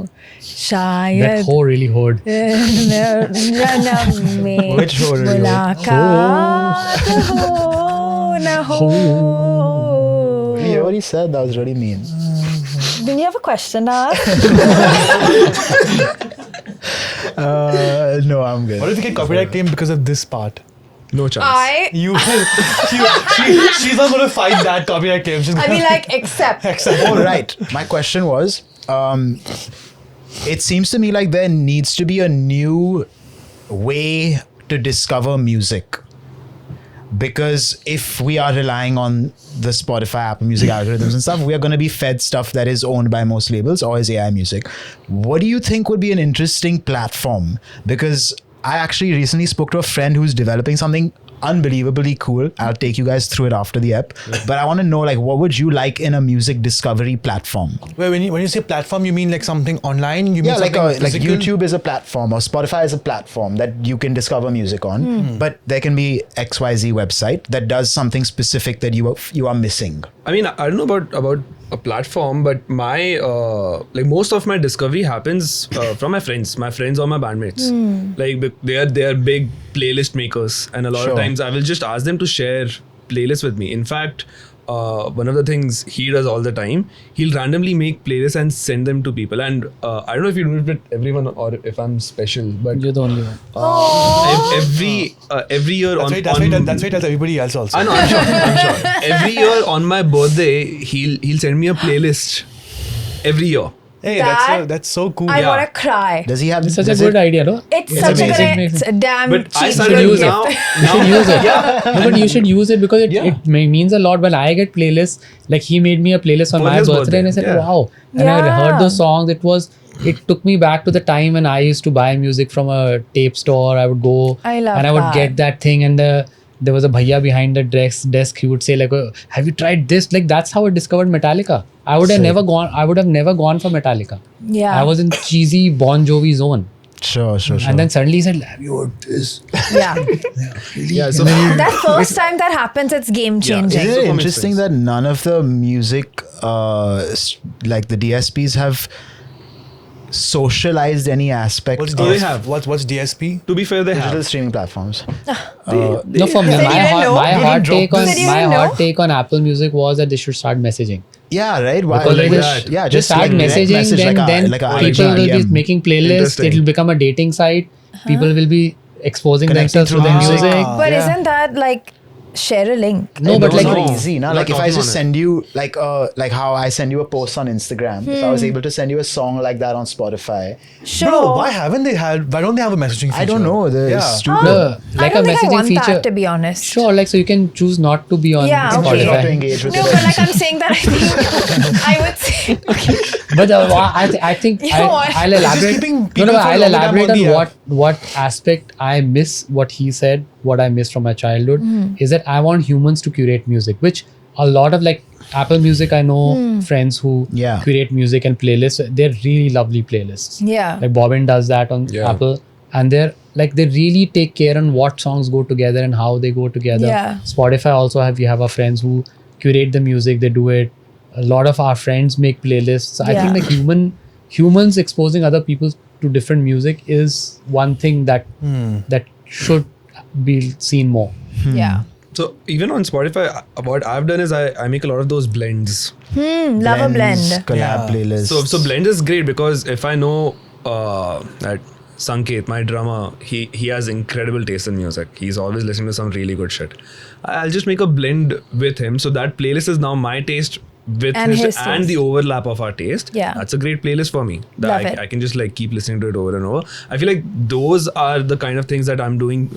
That शायद ho really hoed. जन्म में Which ho really hoed? मुलाकात हो न हो. You hear what he said? That was really mean. Didn't you have a question to ask? No, I'm good. What if we get copyright claim because of this part? No chance. She's not going to fight that copyright claim. She's I gonna mean, like, except. Oh, right. My question was, it seems to me like there needs to be a new way to discover music. Because if we are relying on the Spotify, Apple Music algorithms and stuff, we are going to be fed stuff that is owned by most labels or is AI music. What do you think would be an interesting platform? Because I actually recently spoke to a friend who's developing something unbelievably cool. I'll take you guys through it after the ep. But I want to know, like, what would you like in a music discovery platform? Wait, when you say platform, you mean like something online? You mean Yeah, like something like physical? YouTube is a platform or Spotify is a platform that you can discover music on. But there can be XYZ website that does something specific that you are missing. I mean, I don't know about a platform, but my like most of my discovery happens from my friends or my bandmates. Like they are big playlist makers, and a lot Sure. of times I will just ask them to share playlists with me. In fact, one of the things he does all the time, he'll randomly make playlists and send them to people. And I don't know if you do it with everyone or if I'm special, but You're the only one. every year That's why he tells everybody else also. I know, I'm sure. Every year on my birthday, he'll send me a playlist. Every year. Hey, That- that's so cool. I Yeah. want to cry. Does he have It's such a does good it- idea, no? It's such amazing. a damn But I cheap started gift. now. You should use it. No, but you should use it because it means a lot. When I get playlists, like he made me a playlist on For my his birthday, and I said, birthday, yeah. wow. And I Yeah. heard those songs. It took me back to the time when I used to buy music from a tape store. I would go I love and I would that. get that thing, and there was a bhaiya behind the desk. He would say like, oh, "Have you tried this?" Like that's how I discovered Metallica. I would have never gone for Metallica. Yeah. I was in cheesy Bon Jovi zone, Sure. and then suddenly he said, "Have you heard this?" Yeah. Yeah, so That first time that happens, it's game changing. Isn't So it for interesting instance- that none of the music, like the DSPs, have socialized any aspect What's of they have? What's DSP? To be fair, they digital have. streaming platforms. No, for me, So you didn't know? my You hot take on So you my didn't hot know? take on Apple Music was that they should start messaging. Yeah, right. Why Because like they that? Yeah, just start like direct messaging, message, then like a people will be IGM. making playlists. Interesting. It will become a dating site. People will be exposing Connecting themselves to through their music. music. But Yeah. isn't that like share a link? No, but it's like not easy, na? Not Like if I talking just on it. send you like how I send you a post on Instagram, if I was able to send you a song like that on Spotify, Sure. Bro, why don't they have a messaging feature? I don't know. It's stupid. no, like I don't a think I messaging want feature. that, to be honest. Sure, like so you can choose not to be on Yeah, okay. Not to Spotify. engage with No, it. but like I'm saying that I think I would say. Okay. But I think You know what? I'll It's just elaborate. keeping No, people for I'll longer time elaborate on the on app. what aspect I miss. What he said, what I miss from my childhood, is that I want humans to curate music, which a lot of like Apple Music. I know friends who Yeah. curate music and playlists. They're really lovely playlists. Yeah. Like Bobbin does that on Yeah. Apple, and they're like they really take care on what songs go together and how they go together. Yeah. Spotify also we have our friends who curate the music. They do it. A lot of our friends make playlists. I Yeah. think like humans exposing other people to different music is one thing that that should be seen more. Yeah. So even on Spotify, what I've done is I make a lot of those blends. Love a blend. Collab Yeah. playlists. So blend is great because if I know that Sanket, my drummer, he has incredible taste in music. He's always listening to some really good shit. I'll just make a blend with him. So that playlist is now my taste with And his his and taste. the overlap of our taste. Yeah. That's a great playlist for me. That Love it. I can just like keep listening to it over and over. I feel like those are the kind of things that I'm doing.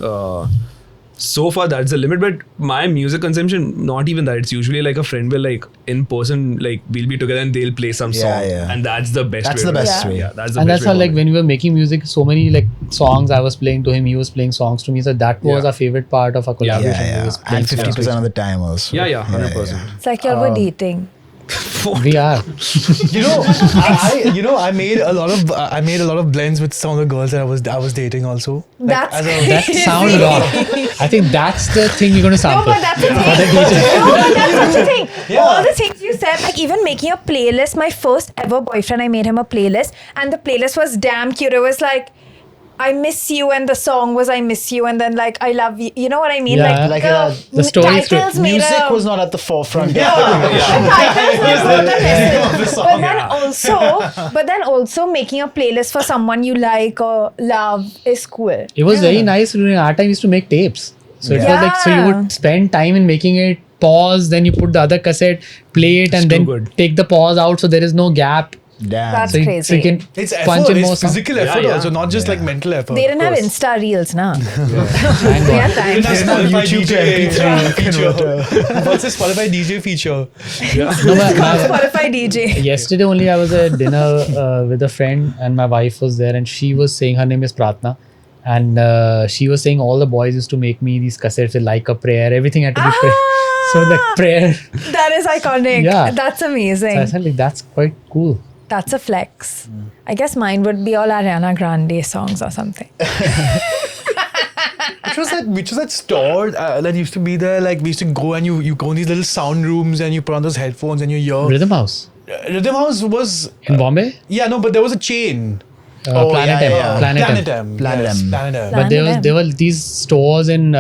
So far, that's the limit. But my music consumption, not even that. It's usually like a friend will like in person, like we'll be together and they'll play some Yeah, song, yeah. and that's the best. That's way the to do best it. way. Yeah, that's the And best that's way how for like me. when we were making music, so many like songs I was playing to him, he was playing songs to me. So that was Yeah. our favorite part of our collaboration. yeah, He yeah. was playing And 50% songs. of the time also. Yeah, 100%. It's like y'all were dating. We are. I made a lot of blends with some of the girls that I was dating also. Like, That's as a- That sounds wrong. I think that's the thing you're going to No, sample. but that's the thing. No, but that's such a thing. All the things you said, like even making a playlist. My first ever boyfriend, I made him a playlist, and the playlist was damn cute. It was like, I miss you, and the song was I miss you, and then like I love you. You know what I mean? Yeah. Like, the story is titles made music a, was not at the forefront. The titles were not the message. But then also making a playlist for someone you like or love is cool. It was very nice during our time. We used to make tapes. So it was like, so you Yeah. would spend time in making it, pause, then you put the other cassette, play it, and too then good. take the pause out so there is no gap. Damn. That's So you crazy. can It's punch effort. in more It's songs. physical Yeah, effort yeah. also, not just like mental effort. They didn't have of course. Insta reels, nah. Thank Yeah, God. thanks. YouTube to MP3 converter. What's the Spotify DJ feature? No, but Spotify DJ. yesterday only I was at dinner with a friend and my wife was there and she was saying, her name is Pratna, and she was saying all the boys used to make me these cassettes with like a prayer, everything had to be prayer. So the prayer, That is iconic. Yeah. That's so I amazing. said like that's quite cool. That's a flex. I guess mine would be all Ariana Grande songs or something. Which was that store that used to be there? Like we used to go and you go in these little sound rooms and you put on those headphones and you hear. Rhythm House Rhythm House was in Bombay, yeah, no, but there was a chain. Planet yeah, M, yeah. Planet M. Planet M. Planet yes, M. Planet M. But Planet M. there were these stores in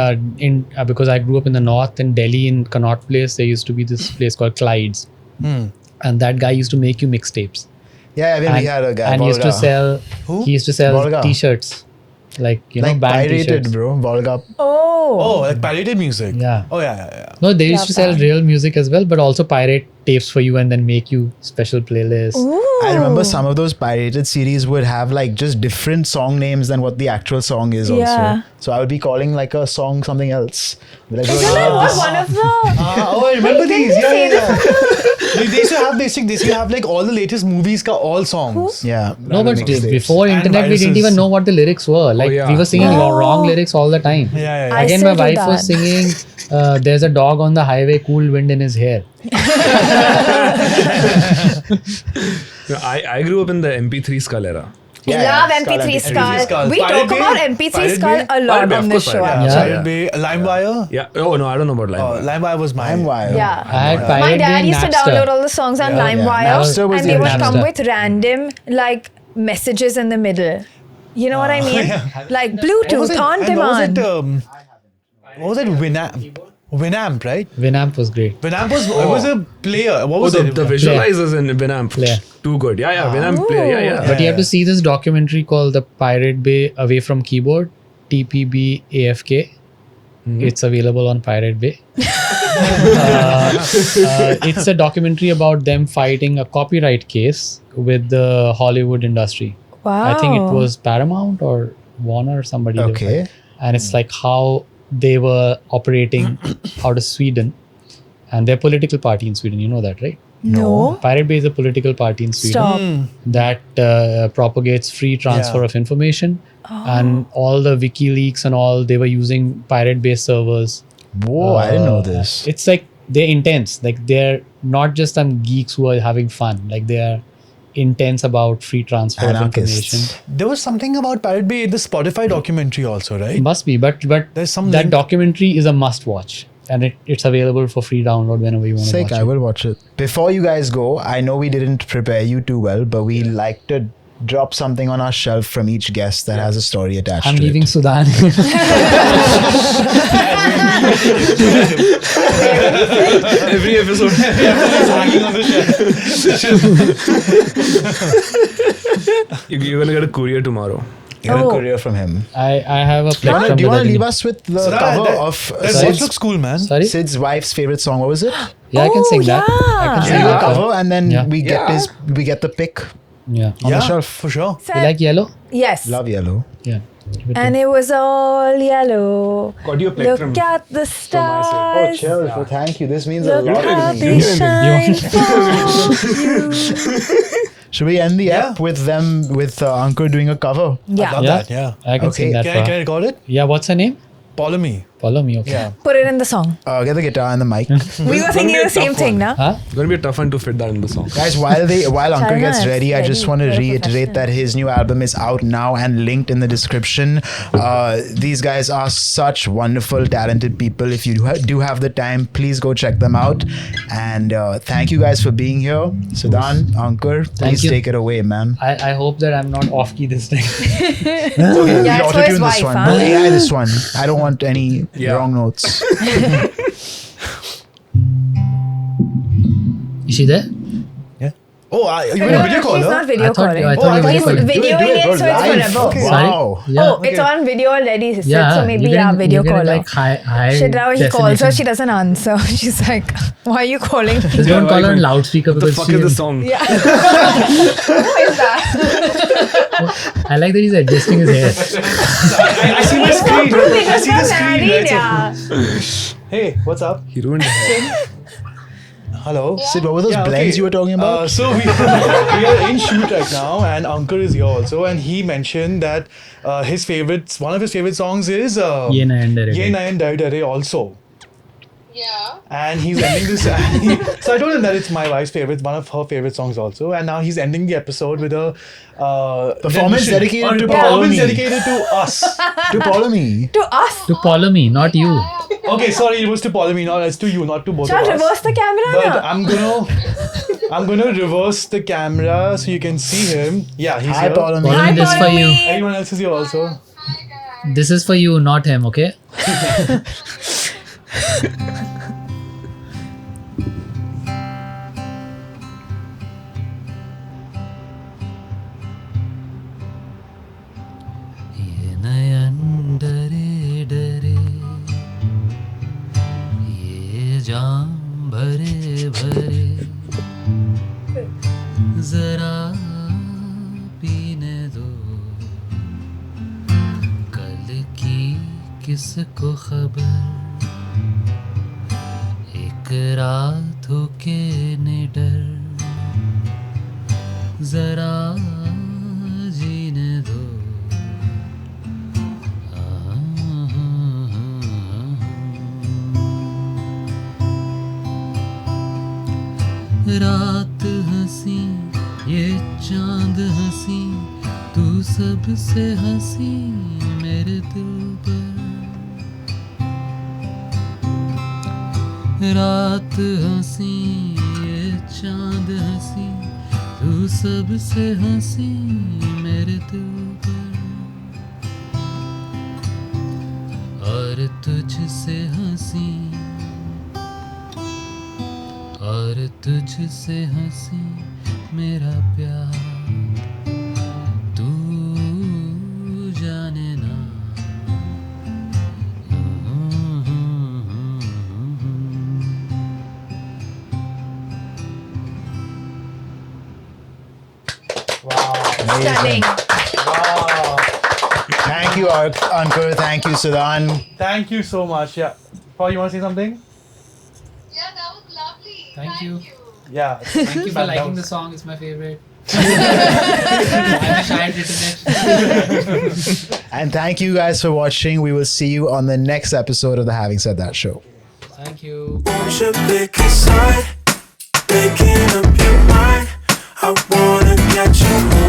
because I grew up in the north in Delhi in Connaught Place. There used to be this place called Clyde's, and that guy used to make you mixtapes. Yeah, I mean, we had a guy. And he used to Volga. sell. Who? He used to sell Volga. T-shirts, like like band pirated, T-shirts. bro. Volga. Oh, like pirated music. Yeah. Oh yeah. No, they used Love to sell that. real music as well, but also pirate tapes for you and then make you special playlists. I remember some of those pirated series would have like just different song names than what the actual song is Yeah. also. So I would be calling like a song something else. Be like, Isn't "Oh, that what this- one of the... Oh, I remember Wait, these. didn't Yeah, they yeah, say yeah. They used to have they used to have like all the latest movies ka all songs. Yeah. No, but mixtapes. before And internet, we didn't viruses. even know what the lyrics were. Like yeah. we were singing wrong lyrics all the time. Yeah. I Again, still my do wife was that. singing, "There's a dog on the highway, cool wind in his hair." I grew up in the MP3 skull era. Yeah, Love yeah. MP3 Skull. Skull. We Pirate talk Bay? about MP3 Pirate Skull Bay? a lot Pirate Bay, on of this course, show, Pirate Bay. actually. Pirate Bay, LimeWire. Yeah. Oh no, I don't know about Oh, Lime. LimeWire was mine. LimeWire. Yeah. I had My Pirate dad Bay, used to Napster. download all the songs on Yeah, LimeWire, Napster was and the they would original. come with random like messages in the middle. You know what I mean? Like What was Bluetooth it? on And demand. What was it? Winamp, right? Winamp was great. Winamp was a player. What Oh, was the it? visualizers in Winamp. Player. Too good. Yeah, Winamp player. Yeah. But you have to see this documentary called The Pirate Bay Away from Keyboard, TPB AFK. It's available on Pirate Bay. It's a documentary about them fighting a copyright case with the Hollywood industry. Wow. I think it was Paramount or Warner or somebody. they were Okay. fighting. And it's like how they were operating out of Sweden. And they're a political party in Sweden. You know that, right? No. Pirate Bay is a political party in Sweden Stop. that propagates free transfer Yeah. of information. And all the WikiLeaks and all, they were using Pirate Bay servers. Whoa, I didn't know this. It's like they're intense. Like they're not just some geeks who are having fun. Like they are intense about free transfer of Anarchists. information. There was something about Pirate Bay in the Spotify documentary also, right? Must be, but There's some that link. documentary is a must watch, and it's available for free download whenever you want to Sick, watch I it. will watch it. Before you guys go, I know we didn't prepare you too well, but we like to drop something on our shelf from each guest that has a story attached I'm to leaving it. Sudan. Every episode. You're gonna get a courier tomorrow. Get a Oh. courier from him. I have a Do you plug wanna- from do you want to Rajini. leave us with the cover of That Sid's, looks cool, man. Sorry? Sid's wife's favorite song? What was it? Yeah, I can Oh, sing that. I yeah. can Can sing you that. cover and then Yeah. we get the pick Yeah. on Yeah, the shelf. for sure. So- You like yellow? yes. Love yellow. Yeah. Give it And to- it was all yellow. Got your Look plectrum. at the stars. chill. Well, thank you. This means a Look lot how to they me. shine for you. Should we end the Yeah. app with them, with Ankur doing a cover? Yeah. Love Yeah. that, yeah. I can Okay. sing that. Can I record it? Yeah, what's her name? Follow me. Follow me, okay. Yeah. Put it in the song. Get the guitar and the mic. We were thinking the same thing, na? Huh? It's gonna be a tough one to fit that in the song. Guys, while Ankur China gets is ready, I just very, want to very reiterate that his new album is out now and linked in the description. These guys are such wonderful, talented people. If you do have the time, please go check them out. And thank you guys for being here. Sudan, Ankur, please you. take it away, man. I hope that I'm not off key this time. Okay, Yeah, we'll it's for auto-tune his this wife, one. huh? We'll AI this one. I don't want any wrong notes. Is she there? Yeah. Oh, you No, mean a video no, call? he's huh? not video I thought- calling. I thought you were He's calling. videoing it, so it's forever. Okay. Sorry? Wow. Yeah. Oh, it's on video already. Sid, Yeah. so maybe you're getting- video you're getting caller. Like high Shit, now he calls her, definition. she doesn't answer. She's like, why are you calling me? Just don't call her on loudspeaker What the because fuck she, is the song? Yeah. Who is that? I like that he's adjusting his hair. I see the screen. I see the screen. Married, Right? yeah. So- hey, what's up? He ruined it. Hello. Sid, what were those Yeah, blends okay. you were talking about? So we are in shoot right now, and Ankur is here also, and he mentioned that one of his favorite songs is Ye Nayan Dare Ye Dare. Nayan Dare Dare also. Yeah. And he's ending this. So I told him that it's my wife's favorite, one of her favorite songs also. And now he's ending the episode with a Performance rendition- dedicated or to performance Paulomi. dedicated to us. To follow me. To us. To follow me, not you. Okay, sorry, it was to Paulomi, not it's to you, not to both Shall of us. reverse the camera But na? I'm gonna reverse the camera so you can see him. Yeah, he's Hi, here. follow me. Follow Hi, me, this for you. Paulomi. Everyone else is here also. This is for you, not him, okay? ये नयन डरे डरे ये जाम भरे भरे जरा पीने दो कल की किसको खबर एक रात हो के निडर जरा जीने दो रात हंसी ये चांद हंसी तू सबसे हंसी मेरे दिल पर रात हंसी ये चांद हंसी तू सबसे हंसी मेरे दिल पर और तुझसे हंसी और तुझसे हंसी मेरा प्यार तू जाने ना Stunning. Thank you, Ankur. Thank you, Sudan. Thank you so much. Yeah. Paul, you want to say something? Yeah, that was lovely. Thank you. Yeah. Thank you for liking the song. It's my favorite. I wish I had written it. And thank you guys for watching. We will see you on the next episode of the Having Said That show. Thank you. Won't you pick a side? Making up your mind. I wanna get you home.